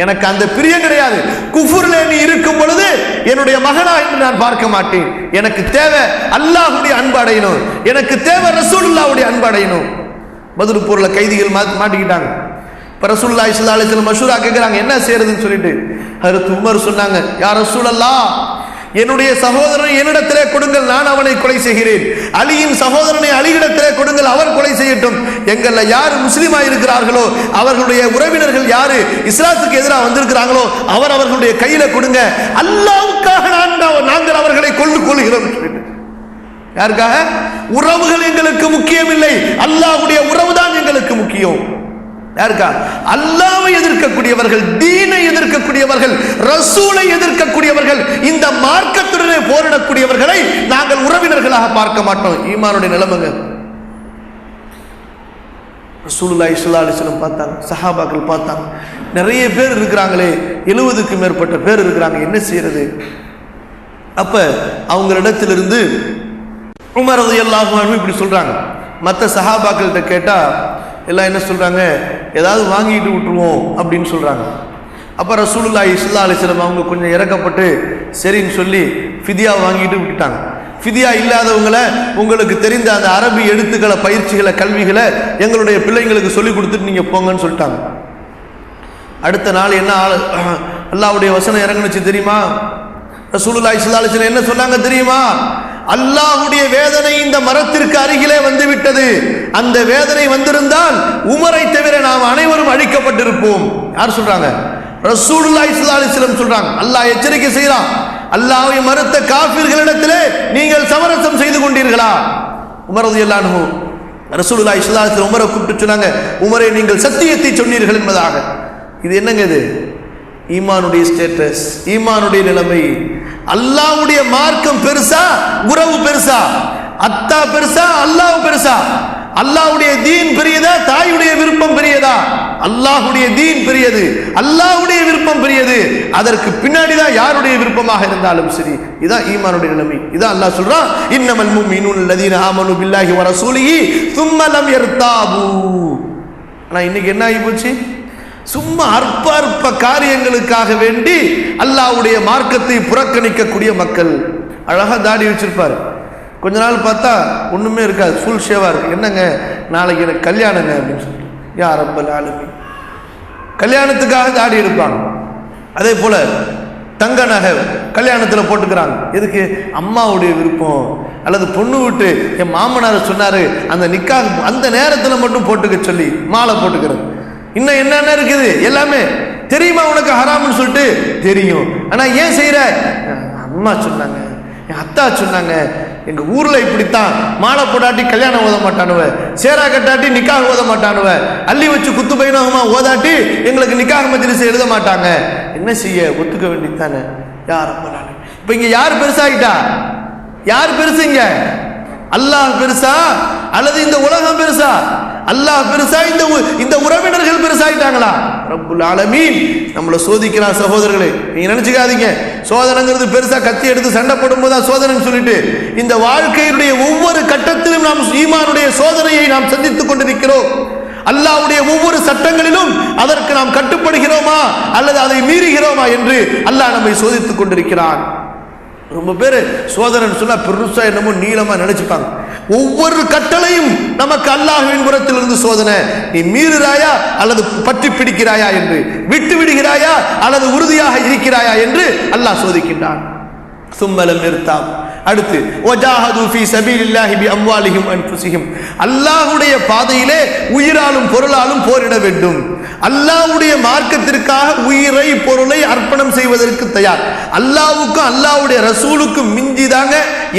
எனக்கு அந்த பிரியம் கிடையாது. குஃப்ரிலே நீ இருக்கும் பொழுது என்னுடைய மகனா என்று நான் பார்க்க மாட்டேன். எனக்கு தேவை அல்லாஹ்வுடைய அன்பு அடையணும், எனக்கு தேவை ரசூலுல்லாஹ்வுடைய அன்பு அடையணும். பத்ர் போர்ல கைதிகள் மாட்டிக்கிட்டாங்க. இப்ப ரசூலுல்லாஹி ஸல்லல்லாஹு அலைஹி வஸல்லம் மஷூரா கேக்குறாங்க, என்ன செய்யறதுன்னு சொல்லிட்டு. ஹஜ்ரத் உமர் சொன்னாங்க, யா ரசூலல்லாஹ், என்னுடைய சகோதரனை என்னிடத்திலே கொடுங்கள், நான் அவனை கொலை செய்கிறேன். அலியின் சகோதரனை அலியிடத்திலே கொடுங்கள், அவர் கொலை செய்யட்டும். எங்கள்ல யார் முஸ்லிமா இருக்கிறார்களோ, அவர்களுடைய உறவினர்கள் யாரு இஸ்லாத்துக்கு எதிராக வந்திருக்கிறாங்களோ அவர்களுடைய கையில கொடுங்க. அல்லாஹ்வுக்காக நாங்கள் அவர்களை கொள்கிறோம். யாருக்காக? உறவுகள் எங்களுக்கு முக்கியம் இல்லை, அல்லாஹ்வுடைய உறவுதான் எங்களுக்கு முக்கியம். யாருக்கா? அல்லாஹ்வை எதிர்க்கக்கூடியவர்கள், தீனை எதிர்க்க எதிர்க்கக்கூடியவர்கள், ரசூலை எதிர்க்கக்கூடியவர்கள், இந்த மார்க்கத்துடனே போரிடக்கூடியவர்களை நாங்கள் உறவினர்களாக பார்க்க மாட்டோம். ஈமானுடைய நிலைமைங்க. ரசூலுல்லாஹி ஸல்லல்லாஹு அலைஹி வஸல்லம் பார்த்தாங்க, சஹாபாக்கள் பார்த்தாங்க, நிறைய பேர் இருக்கிறாங்களே, 70க்கும் மேற்பட்ட பேர் இருக்கிறாங்க, என்ன செய்யறது? அப்ப அவங்களிடத்திலிருந்து உமர் ரலியல்லாஹு அன்ஹு இப்படி சொல்றாங்க. மற்ற சஹாபாக்கள்கிட்ட கேட்டா எல்லாம் என்ன சொல்றாங்க, ஏதாவது வாங்கிட்டு விட்டுருவோம் அப்படின்னு சொல்றாங்க. அப்ப ரசூலுல்லாஹி ஸல்லல்லாஹு அலைஹி வஸல்லம் அவங்க கொஞ்சம் இறக்கப்பட்டு சரின்னு சொல்லி ஃபிதியா வாங்கிட்டு விட்டுட்டாங்க. ஃபிதியா இல்லாதவங்களை, உங்களுக்கு தெரிந்த அந்த அரபி எழுத்துக்களை, பயிற்சிகளை, கல்விகளை எங்களுடைய பிள்ளைங்களுக்கு சொல்லி கொடுத்துட்டு நீங்க போங்கன்னு சொல்லிட்டாங்க. அடுத்த நாள் என்ன அல்லாஹ்வுடைய வசனம் இறங்குனுச்சு தெரியுமா? ரசூலுல்லாஹி ஸல்லல்லாஹு அலைஹி வஸல்லம் என்ன சொன்னாங்க தெரியுமா? அல்லாஹ்வுடைய வேதனை இந்த மரத்திற்கு அருகிலே வந்து விட்டது. அந்த வேதனை வந்திருந்தால் உமரை தவிர நாம் அனைவரும் அழிக்கப்பட்டிருப்போம். யார் சொல்றாங்க? ரசூலுல்லாஹி ஸல்லல்லாஹு அலைஹி வஸல்லம் சொல்றாங்க. அல்லாஹ் எச்சரிக்கை செய்யறான். அல்லாஹ்வை மறுத்த காஃபிர்களிடத்திலே நீங்கள் சமரசம் செய்து கொண்டீர்களா? உமர் ரலியல்லாஹு அன்ஹு ரசூலுல்லாஹி ஸல்லல்லாஹு அலைஹி வஸல்லம் உமரை கூப்பிட்டு சொன்னாங்க, உமரே நீங்கள் சத்தியத்தை சொன்னீர்கள் என்பதாக. இது என்னங்க? இது ஈமானுடைய ஸ்டேட்டஸ், ஈமானுடைய நிலைமை. அல்லாஹ்வுடைய மார்க்கம் பெருசா, உறவு பெருசா? அத்தா பெருசா, அல்லாஹ் பெருசா? அல்லாஹ்வுடைய தீன் பெரியதா, தாயுடைய விருப்பம் பெரியதா? அல்லாஹ்வுடைய தீன் பெரியது, அல்லாஹ்வுடைய விருப்பம் பெரியது. அதற்கு பின்னாடிதான் யாருடைய விருப்பமாக இருந்தாலும் சரி. இதான் ஈமானுடைய நிலைமை. இதான் அல்லாஹ் சொல்றான், இன்னமல் முஃமினூன அல்லதீன ஆமனு பில்லாஹி வ ரசூலிஹி ஸும்ம லம் யர்தாபு. ஆனா இன்னைக்கு என்ன ஆகி போச்சு? சும்மா அற்ப அற்ப காரியங்களுக்காக வேண்டி அல்லாஹ்வுடைய மார்க்கத்தை புறக்கணிக்கக்கூடிய மக்கள். அழகா தாடி வச்சிருப்பாரு, கொஞ்ச நாள் பார்த்தா ஒண்ணுமே இருக்காது, ஃபுல் ஷேவா இருக்கு. என்னங்க, நாளைக்கு எனக்கு கல்யாணங்க அப்படின்னு சொல்லிட்டு, யா ரப்பல் ஆலமீன். கல்யாணத்துக்காக தாடி எடுப்பாங்க. அதே போல தங்க நகை கல்யாணத்தில் போட்டுக்கிறாங்க. எதுக்கு? அம்மாவுடைய விருப்பம். அல்லது பொண்ணு விட்டு என் மாமனார் சொன்னாரு அந்த நிக்காஹ் அந்த நேரத்தில் மட்டும் போட்டுக்க சொல்லி மாலை போட்டுக்கிறது. இன்னும் என்னென்ன இருக்குது எல்லாமே தெரியுமா உனக்கு ஹராம்னு சொல்லிட்டு தெரியும். ஆனா ஏன் செய்யற? அம்மா சொன்னாங்க, என் அத்தா சொன்னாங்க, எங்க ஊர்ல இப்படித்தான், மாலை போடாட்டி கல்யாணம் ஓத மாட்டானுவ, சேரா கட்டாட்டி நிக்காக ஓத மாட்டானுவ, அள்ளி வச்சு குத்து பைனகமா ஓதாட்டி எங்களுக்கு நிக்காக மஜ்லிஸ் எழுத மாட்டாங்க. என்ன செய்ய? ஒத்துக்க வேண்டியதானே. யார் இப்ப இங்க யார் பெருசாகிட்டா? யார் பெருசுங்க? அல்லாஹ் பெருசா அல்லது இந்த உலகம் பெருசா? அல்லாஹ் பெருசா, இந்த உறவினர்கள் பெருசாயிட்டாங்களா? ரப்புல் ஆலமீன் நம்மளை சோதிக்கிறான். சகோதரர்களே, நீங்க நினைச்சுக்காதீங்க சோதனைங்கிறது பெருசா கத்தி எடுத்து சண்டை போடும் போதா சோதனைன்னு சொல்லிட்டு. இந்த வாழ்க்கையுடைய ஒவ்வொரு கட்டத்திலும் நாம் ஈமானுடைய சோதனையை நாம் சந்தித்துக் கொண்டிருக்கிறோம். அல்லாஹ்வுடைய ஒவ்வொரு சட்டங்களிலும் அதற்கு நாம் கட்டுப்படுகிறோமா அல்லது அதை மீறுகிறோமா என்று அல்லாஹ் நம்மை சோதித்துக் கொண்டிருக்கிறான். ரொம்ப பேரு சோதனைன்னு சொன்னா பெருசா என்னமோ நீளமா நினைச்சுப்பாங்க. ஒவ்வொரு கட்டளையும் நமக்கு அல்லாஹ்வின் புறத்திலிருந்து சோதனை. நீ மீறுகிறாயா அல்லது பற்றி பிடிக்கிறாயா என்று, விட்டு விடுகிறாயா அல்லது உறுதியாக இருக்கிறாயா என்று அல்லாஹ் சோதிக்கின்றான். சும்மலம் நிறுத்தாம். அடுத்து வஜாஹது ஃபீ சபீலில்லாஹி பி அம்வாலிஹிம் அன்ஃபுஸிஹிம். அல்லாஹ்வுடைய பாதையிலே உயிராலும் பொருளாலும் போரிட வேண்டும். அல்லாஹ்வுடைய மார்க்கத்திற்காக உயிரை பொருளை அர்ப்பணம் செய்வதற்கு தயார். அல்லாஹ்வுக்கும் அல்லாஹ்வுடைய ரசூலுக்கும் மிஞ்சிதாங்க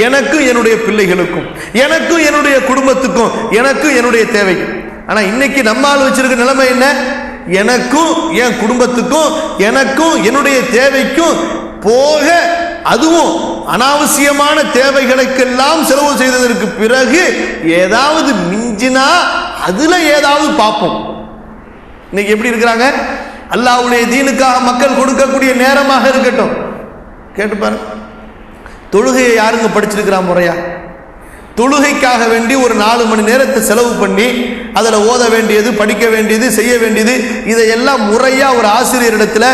எனக்கும் என்னுடைய பிள்ளைகளுக்கும், எனக்கும் என்னுடைய குடும்பத்துக்கும், எனக்கும் என்னுடைய தேவைக்கும். ஆனா இன்னைக்கு நம்மால் வச்சிருக்க நிலைமை என்ன? எனக்கும் என் குடும்பத்துக்கும் எனக்கும் என்னுடைய தேவைக்கும் போக, அதுவும் அனாவசியமான தேவைகளுக்கெல்லாம் செலவு செய்ததற்கு பிறகு ஏதாவது மிஞ்சினா அதுல ஏதாவது பார்ப்போம். இன்னைக்கு எப்படி இருக்கிறாங்க? அல்லாஹ்வுடைய தீனுக்காக மக்கள் கொடுக்கக்கூடிய நேரமாக இருக்கட்டும், கேட்டு பாருங்க. தொழுகையை யாருங்க படிச்சிருக்கிறா முறையா? தொழுகைக்காக வேண்டி ஒரு 4 மணி நேரத்தை செலவு பண்ணி அதில் ஓத வேண்டியது, படிக்க வேண்டியது, செய்ய வேண்டியது, இதையெல்லாம் முறையா ஒரு ஆசிரியரிடத்துல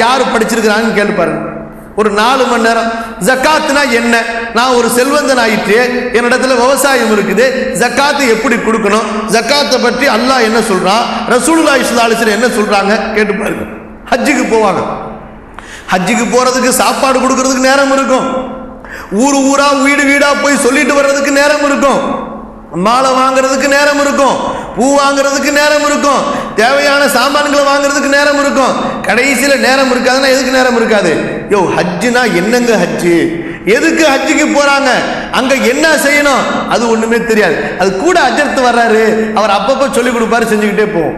யார் படிச்சிருக்கிறாங்கன்னு கேட்டு பாருங்க. ஒரு 4 மணி நேரம். ஜக்காத்னா என்ன? நான் ஒரு செல்வந்தன் ஆயிட்டு என்னிடத்துல விவசாயம் இருக்குது, ஜக்காத்து எப்படி கொடுக்கணும், ஜக்காத்தை பற்றி அல்லாஹ் என்ன சொல்றான், ரசூலுல்லாஹி ஸல்லல்லாஹு அலைஹி வஸல்லம் என்ன சொல்றாங்க கேட்டு பாருங்க. ஹஜ்ஜுக்கு போவாங்க. ஹஜ்ஜுக்கு போறதுக்கு சாப்பாடு கொடுக்கறதுக்கு நேரம் இருக்கும், ஊரு ஊரா வீடு வீடா போய் சொல்லிட்டு வர்றதுக்கு நேரம் இருக்கும், மாலை வாங்குறதுக்கு நேரம் இருக்கும், பூ வாங்குறதுக்கு நேரம் இருக்கும், தேவையான சாமான்களை வாங்குறதுக்கு நேரம் இருக்கும். கடைசியில நேரம் இருக்காதுன்னா எதுக்கு நேரம் இருக்காது? யோ ஹஜ்ஜுனா என்னங்க ஹஜ்ஜு? எதுக்கு ஹஜ்ஜுக்கு போறாங்க? அங்க என்ன செய்யணும் அது ஒண்ணுமே தெரியாது. அது கூட அஜர்த்து வர்றாரு, அவர் அப்பப்போ சொல்லி கொடுப்பாரு, செஞ்சுக்கிட்டே போவோம்.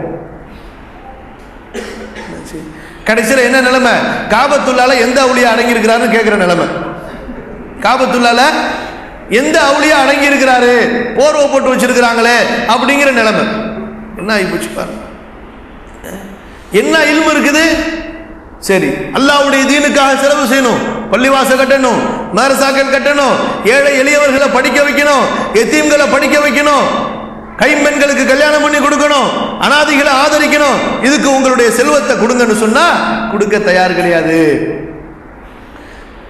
கடைசியில் என்ன நிலைமை? காபத்துல்லால எந்த அவுளியா அடங்கி இருக்கிறாருன்னு கேட்கிற நிலைமை. காபத்துல்லால எந்த அவுளியா அடங்கி இருக்கிறாரு, போர்வை போட்டு வச்சிருக்கிறாங்களே அப்படிங்கிற நிலைமை. என்ன ஆகி போச்சு பாருங்க. என்ன இல்மு இருக்குது? சரி, அல்லாஹ்வுடைய தீனுக்காக செலவு செய்யணும், பள்ளிவாச கட்டணும், மதரசாக்கள் கட்டணும், ஏழை எளியவர்களை படிக்க வைக்கணும், எத்தீம்களை படிக்க வைக்கணும், கைம்பெண்களுக்கு கல்யாணம் பண்ணி கொடுக்கணும், அனாதைகளை ஆதரிக்கணும். இதுக்கு உங்களுடைய செல்வத்தை கொடுங்கன்னு சொன்னா கொடுக்க தயார் கிடையாது.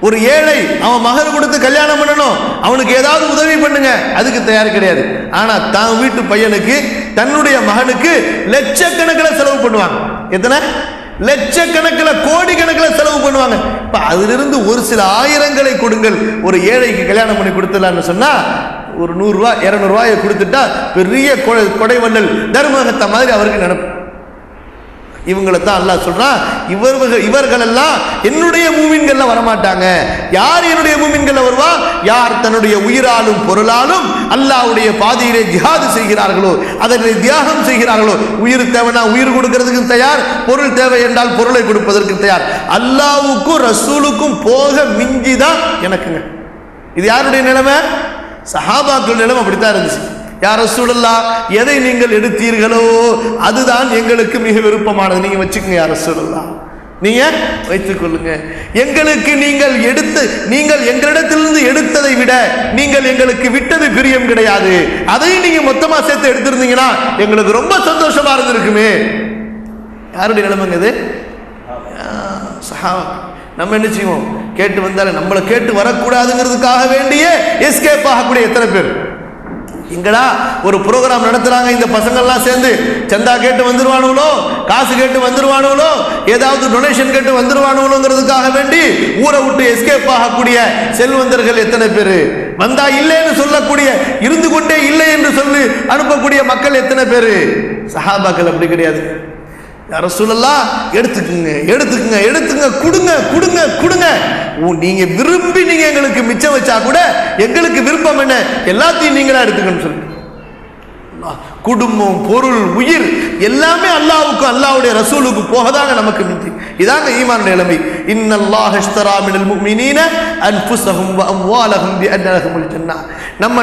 ஒரு ஏழை அவன் மகர் கொடுத்து கல்யாணம் பண்ணணும், அவனுக்கு ஏதாவது உதவி பண்ணுங்க, அதுக்கு தயார் கிடையாது. ஆனா தான் வீட்டு பையனுக்கு தன்னுடைய மகனுக்கு லட்சக்கணக்கில் செலவு பண்ணுவாங்க. எத்தனை லட்சக்கணக்கில் கோடி கணக்கில் செலவு பண்ணுவாங்க. இப்ப அதிலிருந்து ஒரு சில ஆயிரங்களை கொடுங்கள், ஒரு ஏழைக்கு கல்யாணம் பண்ணி கொடுத்துடலான்னு சொன்னா ஒரு 100 ரூபாய் 200 ரூபாயை கொடுத்துட்டா பெரிய கொடைவள்ளல் தர்மகத்த மாதிரி அவருக்கு நினைப்பு. இவங்களை தான் அல்லாஹ் சொல்றான், இவர்கள் எல்லாம் என்னுடைய மூமின்கள்ல வரமாட்டாங்க. யார் என்னுடைய மூமின்கள்ல வருவா? யார் தன்னுடைய உயிராலும் பொருளாலும் அல்லாஹ்வுடைய பாதையிலே ஜிஹாது செய்கிறார்களோ, அதனை தியாகம் செய்கிறார்களோ. உயிர் தேவைனா உயிர் கொடுக்கிறதுக்கு தயார், பொருள் தேவை என்றால் பொருளை கொடுப்பதற்கு தயார். அல்லாஹ்வுக்கும் ரசூலுக்கும் போக மிஞ்சிதான் எனக்குங்க. இது யாருடைய நிலைமை? சஹாபாக்கள் நிலைமை அப்படித்தான் இருந்துச்சு. யா ரசூலுல்லாஹ், எதை நீங்கள் எடுத்தீர்களோ அதுதான் எங்களுக்கு மிக விருப்பமானது, நீங்க வச்சுக்கோங்க யா ரசூலுல்லாஹ், நீங்க வைத்துக் கொள்ளுங்க. எங்களுக்கு நீங்கள் எங்களிடத்திலிருந்து எடுத்ததை விட நீங்கள் எங்களுக்கு விட்டது பிரியம் கிடையாது. அதையும் நீங்க மொத்தமா சேர்த்து எடுத்திருந்தீங்கன்னா எங்களுக்கு ரொம்ப சந்தோஷமா இருந்திருக்குமே. யாருடைய நிலைமைங்க இது? சஹாபா. நம்ம என்ன செய்வோம்? கேட்டு வந்தாலும் நம்மளை கேட்டு வரக்கூடாதுங்கிறதுக்காக வேண்டிய எஸ்கேப் ஆகக்கூடிய எத்தனை பேர். இங்கடா ஒரு ப்ரோக்ராம் நடத்துறாங்க, இந்த பசங்கள்லாம் சேர்ந்து சந்தா கேட்டு வந்துருவானுங்களோ, காசு கேட்டு வந்துருவானுங்களோ, ஏதாவது டொனேஷன் கேட்டு வந்துருவானுங்களோங்கிறதுக்காக வேண்டி ஊரை விட்டு எஸ்கேப் ஆகக்கூடிய செல்வந்தர்கள் எத்தனை பேர். வந்தா இல்லைன்னு சொல்லக்கூடிய, இருந்து கொண்டே இல்லை என்று சொல்லி அனுப்பக்கூடிய மக்கள் எத்தனை பேர். சஹாபாக்கள் அப்படி கிடையாது. ரசூலுல்லாஹ் எடுத்துக்குங்க எடுத்துக்குங்க எடுத்துங்க, கொடுங்க கொடுங்க கொடுங்க, நீங்க விரும்பி நீங்க எங்களுக்கு மிச்சம் வச்சா கூட எங்களுக்கு விருப்பம் என்ன, எல்லாத்தையும் நீங்களா எடுத்துக்கன்னு சொல்லி குடும்பம் பொருள் உயிர் எல்லாமே அல்லாஹ்வுக்கும் அல்லாஹ்வுடைய ரசூலுக்கு போகதாங்க நமக்கு மிஞ்சி. இதாங்க ஈமானுடைய நிலைமை. இன்னல்லாஹ் இஷ்தரா மினல் முஃமினீன அன்ஃபுஸஹும் வ அம்வாலஹும் பிஅன்ன லஹுமுல் ஜன்னah.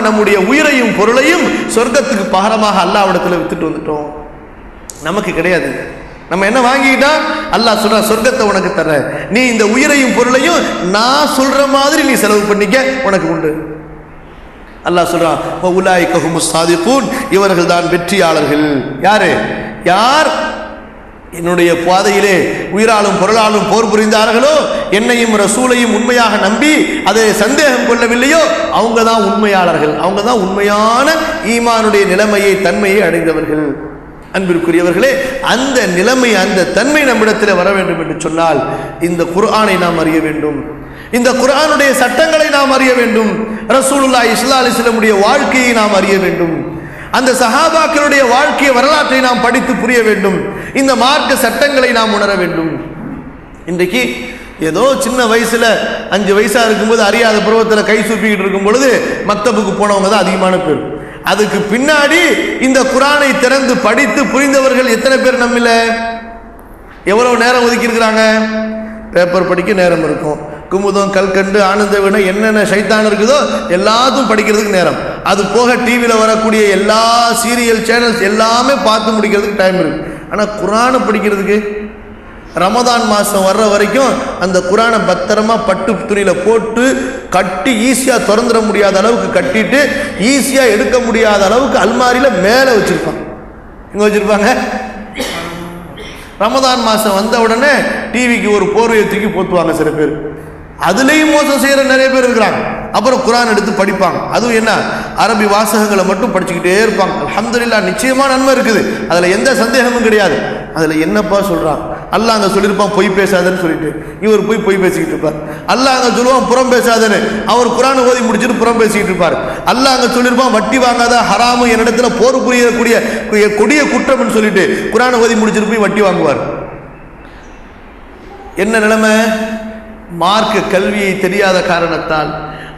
நம்முடைய உயிரையும் பொருளையும் சொர்க்கத்துக்கு பகரமாக அல்லாஹ்விடத்தில் வித்துட்டு வந்துட்டோம். நமக்கு கிடையாது. நம்ம என்ன வாங்கிட்டா? அல்லாஹ் சொல்ற சொர்க்கத்தை உனக்கு தர, நீ இந்த உயிரையும் பொருளையும் நான் சொல்ற மாதிரி நீ செலவு பண்ணிக்க, உனக்கு உண்டு. அல்லாஹ் சொல்றான், உலாயிக ஹுமுஸ் சாதிகூன், இவர்கள் தான் வெற்றியாளர்கள். யாரு? யார் என்னுடைய பாதையிலே உயிராலும் பொருளாலும் போர் புரிந்தார்களோ, என்னையும் ரசூலையும் உண்மையாக நம்பி அதை சந்தேகம் கொள்ளவில்லையோ, அவங்க தான் உண்மையாளர்கள், அவங்க தான் உண்மையான ஈமானுடைய நிலைமையை தன்மையை அடைந்தவர்கள். அன்பிற்குரியவர்களே, அந்த நிலைமை அந்த தன்மை நம்மிடத்தில் வர வேண்டும் என்று சொன்னால் இந்த குர்ஆனை நாம் அறிய வேண்டும், இந்த குர்ஆனுடைய சட்டங்களை நாம் அறிய வேண்டும், ரசூலுல்லாஹி ஸல்லல்லாஹு அலைஹி வஸல்லம் வாழ்க்கையை நாம் அறிய வேண்டும், அந்த சஹாபாக்களுடைய வாழ்க்கை வரலாற்றை நாம் படித்து புரிய வேண்டும், இந்த மார்க்க சட்டங்களை நாம் உணர வேண்டும். இன்றைக்கு ஏதோ சின்ன வயசுல 5 வயசா இருக்கும்போது அறியாத பருவத்தில் கை சூப்பிக்கிட்டு இருக்கும் பொழுது மக்தபுக்கு போனவங்க தான் அதிகமான பேர். அதுக்கு பின்னாடி இந்த குர்ஆனை திறந்து படித்து புரிந்தவர்கள் எத்தனை பேர் நம்மில? எவ்வளவு நேரம் ஒதுக்கி இருக்கிறாங்க? பேப்பர் படிக்க நேரம் இருக்கும், குமுதம் கல்கண்டு ஆனந்த விட என்னென்ன சைத்தான் இருக்குதோ எல்லாத்தையும் படிக்கிறதுக்கு நேரம், அது போக டிவியில் வரக்கூடிய எல்லா சீரியல் சேனல்ஸ் எல்லாமே பார்த்து முடிக்கிறதுக்கு டைம் இருக்கு. ஆனால் குர்ஆனை படிக்கிறதுக்கு ரமதான் மாதம் வர்ற வரைக்கும் அந்த குர்ஆனை பத்திரமா பட்டு துணியில போட்டு கட்டி ஈஸியாக திறந்துட முடியாத அளவுக்கு கட்டிட்டு ஈஸியாக எடுக்க முடியாத அளவுக்கு அல்மாரியில் மேலே வச்சிருப்பாங்க. எங்கே வச்சிருப்பாங்க? ரமதான் மாதம் வந்த உடனே டிவிக்கு ஒரு போர்வையை தூக்கி போத்துவாங்க சில பேர். அதுலேயும் மோசம் செய்கிற நிறைய பேர் இருக்கிறாங்க. அப்புறம் குர்ஆன் எடுத்து படிப்பாங்க. அதுவும் என்ன, அரபி வாசகங்களை மட்டும் படிச்சுக்கிட்டே இருப்பாங்க. அல்ஹம்துலில்லாஹ், நிச்சயமாக நன்மை இருக்குது, அதில் எந்த சந்தேகமும் கிடையாது. அதில் என்னப்பா சொல்கிறான்? அல்லாஹ் அங்கே சொல்லியிருப்பான் பொய் பேசாதன்னு சொல்லிட்டு, இவர் போய் பொய் பேசிக்கிட்டு இருப்பார். அல்லாஹ் அங்கே சொல்லுவான் புறம் பேசாதன்னு, அவர் குர்ஆனை ஓதி முடிச்சுட்டு புறம் பேசிக்கிட்டு இருப்பார். அல்லாஹ் அங்கே சொல்லியிருப்பான் வட்டி வாங்காத ஹராமு என்னிடத்துல போர் புரியக்கூடிய கொடிய குற்றம்னு சொல்லிட்டு குர்ஆனை ஓதி முடிச்சுட்டு போய் வட்டி வாங்குவார். என்ன நிலைமை? மார்க்க கல்வியை தெரியாத காரணத்தால்,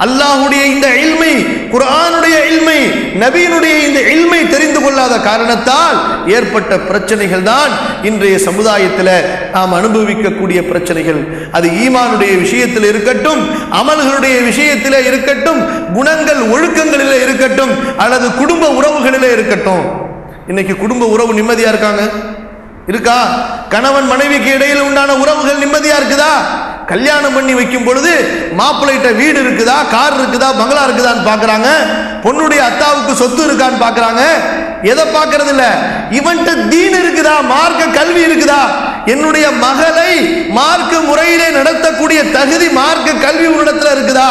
அல்லாஹ்வுடைய இந்த இல்மை, குர்ஆனுடைய இல்மை, நபியினுடைய இந்த இல்மை தெரிந்து கொள்ளாத காரணத்தால் ஏற்பட்ட பிரச்சனைகள் தான் இன்றைய சமுதாயத்தில் நாம் அனுபவிக்கக்கூடிய பிரச்சனைகள். அது ஈமானுடைய விஷயத்தில் இருக்கட்டும், அமல்களுடைய விஷயத்தில் இருக்கட்டும், குணங்கள் ஒழுக்கங்களில் இருக்கட்டும், அல்லது குடும்ப உறவுகளில் இருக்கட்டும். இன்னைக்கு குடும்ப உறவு நிம்மதியா இருக்காங்க? இருக்கா? கணவன் மனைவிக்கு இடையில் உண்டான உறவுகள் நிம்மதியா இருக்குதா? கல்யாணம் பண்ணி வைக்கும் பொழுது மாப்பிள்ளைகிட்ட வீடு இருக்குதா, கார் இருக்குதா, பங்களா இருக்குதான்னு பாக்குறாங்க. பொண்ணுடைய அத்தாவுக்கு சொத்து இருக்கான்னு பாக்குறாங்க. எதை பாக்குறது இல்ல, இவன்ட்ட தீன் இருக்குதா, மார்க்க கல்வி இருக்குதா, என்னுடைய மகளை மார்க்க முறையிலே நடத்தக்கூடிய தகுதி மார்க்க கல்வி உன்னிடத்துல இருக்குதா,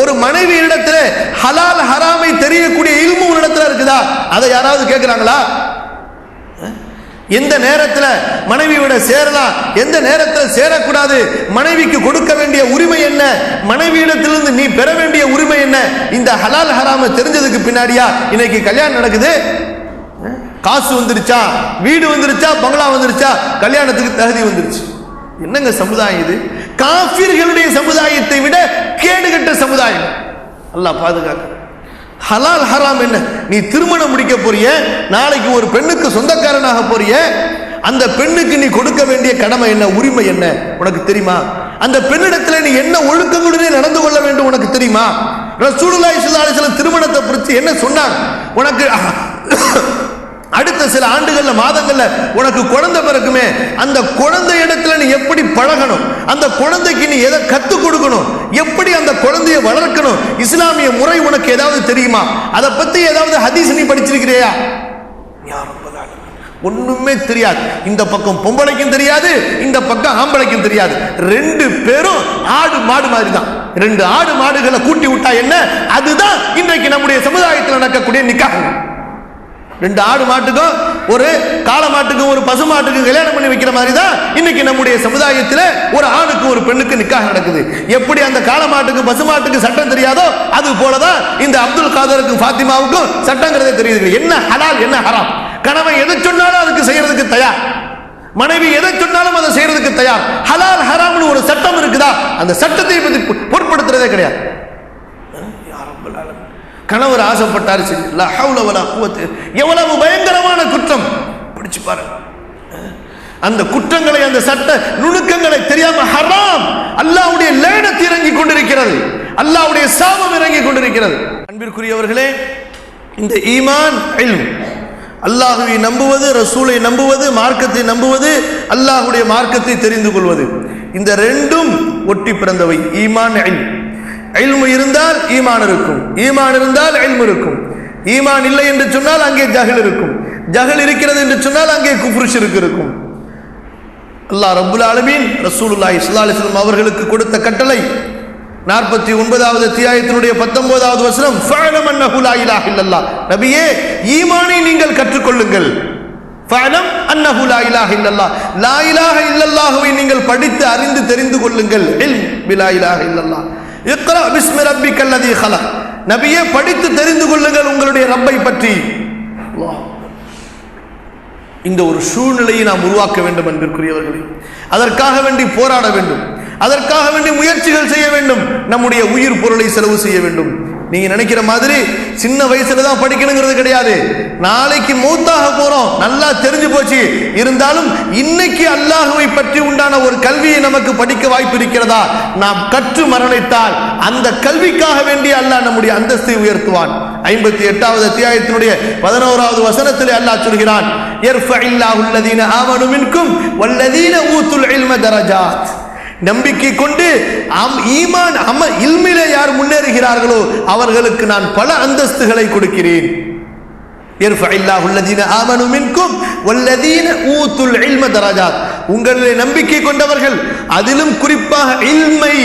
ஒரு மனைவி இடத்துல ஹலால் ஹராமை தெரியக்கூடிய இல்மு உன்னிடத்துல இருக்குதா, அதை யாராவது கேட்கிறாங்களா? எந்த நேரத்தில் மனைவியோட சேரலாம், எந்த நேரத்தில் சேரக்கூடாது, மனைவிக்கு கொடுக்க வேண்டிய உரிமை என்ன, மனைவியிடத்திலிருந்து நீ பெற வேண்டிய உரிமை என்ன, இந்த ஹலால் ஹராம தெரிஞ்சதுக்கு பின்னாடியா இன்னைக்கு கல்யாணம் நடக்குது? காசு வந்துருச்சா, வீடு வந்துருச்சா, பங்களா வந்துருச்சா, கல்யாணத்துக்கு தகுதி வந்துருச்சு. என்னங்க சமுதாயம் இது? காஃபிர்களுடைய சமுதாயத்தை விட கேடுகட்ட சமுதாயம். அல்லாஹ் பாதுகாக்க. ஹலால் ஹராம் என்ன? நீ திருமணம் முடிக்க போறிய, நாளைக்கு ஒரு பெண்ணுக்கு சொந்தக்காரனாக போறிய, அந்த பெண்ணுக்கு நீ கொடுக்க வேண்டிய கடமை என்ன, உரிமை என்ன உனக்கு தெரியுமா? அந்த பெண்ணிடத்துல நீ என்ன ஒழுக்கங்களுடன் நடந்து கொள்ள வேண்டும் உனக்கு தெரியுமா? ரசூலுல்லாஹி ஸல்லல்லாஹு அலைஹி வஸல்லம் திருமணத்தை குறித்து என்ன சொன்னாங்க? உனக்கு அடுத்த சில ஆண்டுகள்ல, மாதங்கள்ல உனக்கு குழந்தை பிறக்குமே, அந்த குழந்தை இடத்துல நீ எப்படி பழகணும், அந்த குழந்தைக்கு நீ எதை கத்துக் கொடுக்கணும், எப்படி அந்த குழந்தையை வளர்க்கணும், இஸ்லாமிய முறை உனக்கு ஏதாவது தெரியுமா? அதை பத்தி ஏதாவது ஹதீஸ் நீ படிச்சிருக்கிறியா? ஒண்ணுமே தெரியாது. இந்த பக்கம் பொம்பளைக்கும் தெரியாது, இந்த பக்கம் ஆம்பளைக்கும் தெரியாது. ரெண்டு பேரும் ஆடு மாடு மாதிரி தான். ரெண்டு ஆடு மாடுகளை கூட்டி விட்டா என்ன, அதுதான் இன்றைக்கு நம்முடைய சமுதாயத்தில் நடக்கக்கூடிய நிக்காஹ். ரெண்டு ஆடு மாட்டுக்கும் ஒரு காளை மாட்டுக்கும் ஒரு பசு மாட்டுக்கும் கல்யாணம் பண்ணி வைக்கிற மாதிரி தான் இன்னைக்கு நம்முடைய சமுதாயத்தில் ஒரு ஆணுக்கு ஒரு பெண்ணுக்கு நிக்காஹ் நடக்குது. எப்படி அந்த காளை மாட்டுக்கு பசு மாட்டுக்கு சட்டம் தெரியாதோ அது போலதான் இந்த அப்துல் காதருக்கும் ஃபாத்திமாவுக்கும் சட்டங்கிறதே தெரியுது. என்ன ஹலால் என்ன ஹராம், கணவன் எதை சொன்னாலும் அதுக்கு செய்யறதுக்கு தயார், மனைவி எதை சொன்னாலும் அதை செய்யறதுக்கு தயார். ஹலால் ஹராம்னு ஒரு சட்டம் இருக்குதா, அந்த சட்டத்தை பத்தி பொருட்படுத்துறதே கிடையாது. கணவர் ஆசைப்பட்டார், எவ்வளவு பயங்கரமான குற்றம் பிடிச்சு பாருங்க. அந்த குற்றங்களை, அந்த சட்ட நுணுக்கங்களை தெரியாம ஹராம், அல்லாஹ்வுடைய லேனத் இறங்கி கொண்டிருக்கிறது, அல்லாஹ்வுடைய சாபம் இறங்கி கொண்டிருக்கிறது. அன்பிற்குரியவர்களே, இந்த ஈமான் இல்ம், அல்லாஹ்வை நம்புவது, ரசூலை நம்புவது, மார்க்கத்தை நம்புவது, அல்லாஹ்வுடைய மார்க்கத்தை தெரிந்து கொள்வது, இந்த ரெண்டும் ஒட்டி பிறந்தவை. ஈமான் இல்ம். இல்மு இருந்தால் ஈமான் இருக்கும், ஈமான் இருந்தால் இல்மு இருக்கும். ஈமான் இல்லை என்று சொன்னால் அங்கே ஜஹல் இருக்கும், ஜஹல் இருக்கிறது என்று சொன்னால் அங்கே குஃப்ரு ஷிர்க் இருக்கும். அல்லாஹ் ரப்புல் ஆலமீன் ரசூலுல்லாஹி ஸல்லல்லாஹு அலைஹி வஸல்லம் அவர்களுக்கு கொடுத்த கட்டளை 49வது அத்தியாயத்தினுடைய 19வது வசனம், ஃபஅலம் அன்னஹு லா இலாஹ இல்லல்லாஹ். நபியே, ஈமானை நீங்கள் கற்றுக்கொள்ளுங்கள். ஃபஅலம் அன்னஹு லா இலாஹ இல்லல்லாஹ், லா இலாஹ இல்லல்லாஹ்வை நீங்கள் படித்து அறிந்து தெரிந்து கொள்ளுங்கள். இல்ம் பிலா இலாஹ இல்லல்லாஹ். இக்ரா பிஸ்மி ரப்பிக்கல் லதீ ஹலக். நபியே, படித்து தெரிந்து கொள்ளுங்கள் உங்களுடைய ரப்பை பற்றி. இந்த ஒரு சூழ்நிலையை நாம் உருவாக்க வேண்டும் அன்பிற்குரியவர்களே. அதற்காக வேண்டி போராட வேண்டும், அதற்காக வேண்டி முயற்சிகள் செய்ய வேண்டும், நம்முடைய உயிர் பொருளை செலவு செய்ய வேண்டும். நீங்க நினைக்கிற மாதிரி சின்ன வயசுல தான் படிக்கணுங்கிறது கிடையாது. நாளைக்கு மௌத்தாக போறோம், நல்லா தெரிஞ்சு போச்சு. இருந்தாலும் இன்னைக்கு அல்லாஹ்வை பற்றி உண்டான ஒரு கல்வியை நமக்கு படிக்க வாய்ப்பு இருக்கிறதா, நாம் கற்று மரணித்தால் அந்த கல்விக்காக வேண்டி அல்லாஹ் நம்முடைய அந்தஸ்தை உயர்த்துவான். 58வது அத்தியாயத்தினுடைய 11வது வசனத்திலே அல்லாஹ் சொல்கிறான், யர்ஃபஇல்லாஹு அல்லதீன ஆமனு மின்கும் வல்லதீன ஊத்துல் இல்ம தரஜாத். நம்பிக்கை கொண்டு ஈமான் இல்மிலே யார் முன்னேறுகிறார்களோ அவர்களுக்கு நான் பல அந்தஸ்துகளை கொடுக்கிறேன். யர்ஃபஇல்லாஹு அல்லதீன ஆமனு மின்கும் வல்லதீன ஊத்துல் இல்ம தரஜாத். உங்களிலே நம்பிக்கை கொண்டவர்கள், அதிலும் குறிப்பாக இல்மை,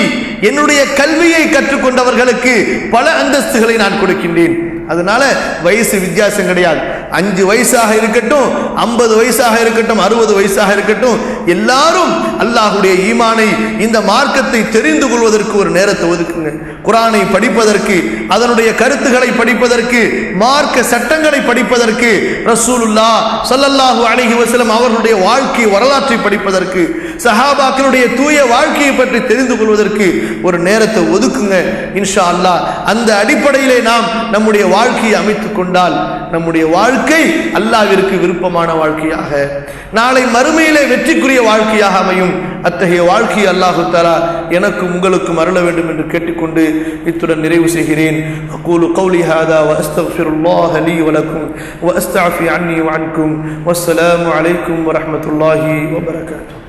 என்னுடைய கல்வியை கற்றுக்கொண்டவர்களுக்கு பல அந்தஸ்துகளை நான் கொடுக்கின்றேன். அதனால வயசு வித்தியாசம் கிடையாது. 5 வயசாக இருக்கட்டும், 50 வயசாக இருக்கட்டும், 60 வயசாக இருக்கட்டும், எல்லாரும் அல்லாஹ்வுடைய ஈமானை, இந்த மார்க்கத்தை தெரிந்து கொள்வதற்கு ஒரு நேரத்தை ஒதுக்குங்க. குர்ஆனை படிப்பதற்கு, அதனுடைய கருத்துக்களை படிப்பதற்கு, மார்க்க சட்டங்களை படிப்பதற்கு, ரசூலுல்லாஹ் ஸல்லல்லாஹு அலைஹி வஸல்லம் அவர்களுடைய வாழ்க்கை வரலாற்றை படிப்பதற்கு, சஹாபாக்களுடைய தூய வாழ்க்கையை பற்றி தெரிந்து கொள்வதற்கு ஒரு நேரத்தை ஒதுக்குங்க. இன்ஷா அல்லாஹ் அந்த அடிப்படையிலே நாம் நம்முடைய வாழ்க்கையை அமைத்துக் கொண்டால் நம்முடைய வாழ்க்கை அல்லாஹ்விற்கு விருப்பமான வாழ்க்கையாக, நாளை மறுமையிலே வெற்றிக்குரிய வாழ்க்கையாக அமையும். அத்தகைய வாழ்க்கையை அல்லாஹு தஆலா எனக்கும் உங்களுக்கும் அருள வேண்டும் என்று கேட்டுக்கொண்டு இத்துடன் நிறைவு செய்கிறேன். அகூலு கௌலி ஹாதா வ அஸ்தக்ஃபிருல்லாஹ லீ வ லக்கும் வ அஸ்தஅஃபி அன்னி வ அன்கும். வஸ்ஸலாமு அலைக்கும் வ ரஹ்மத்துல்லாஹி வ பரகாத்துஹு.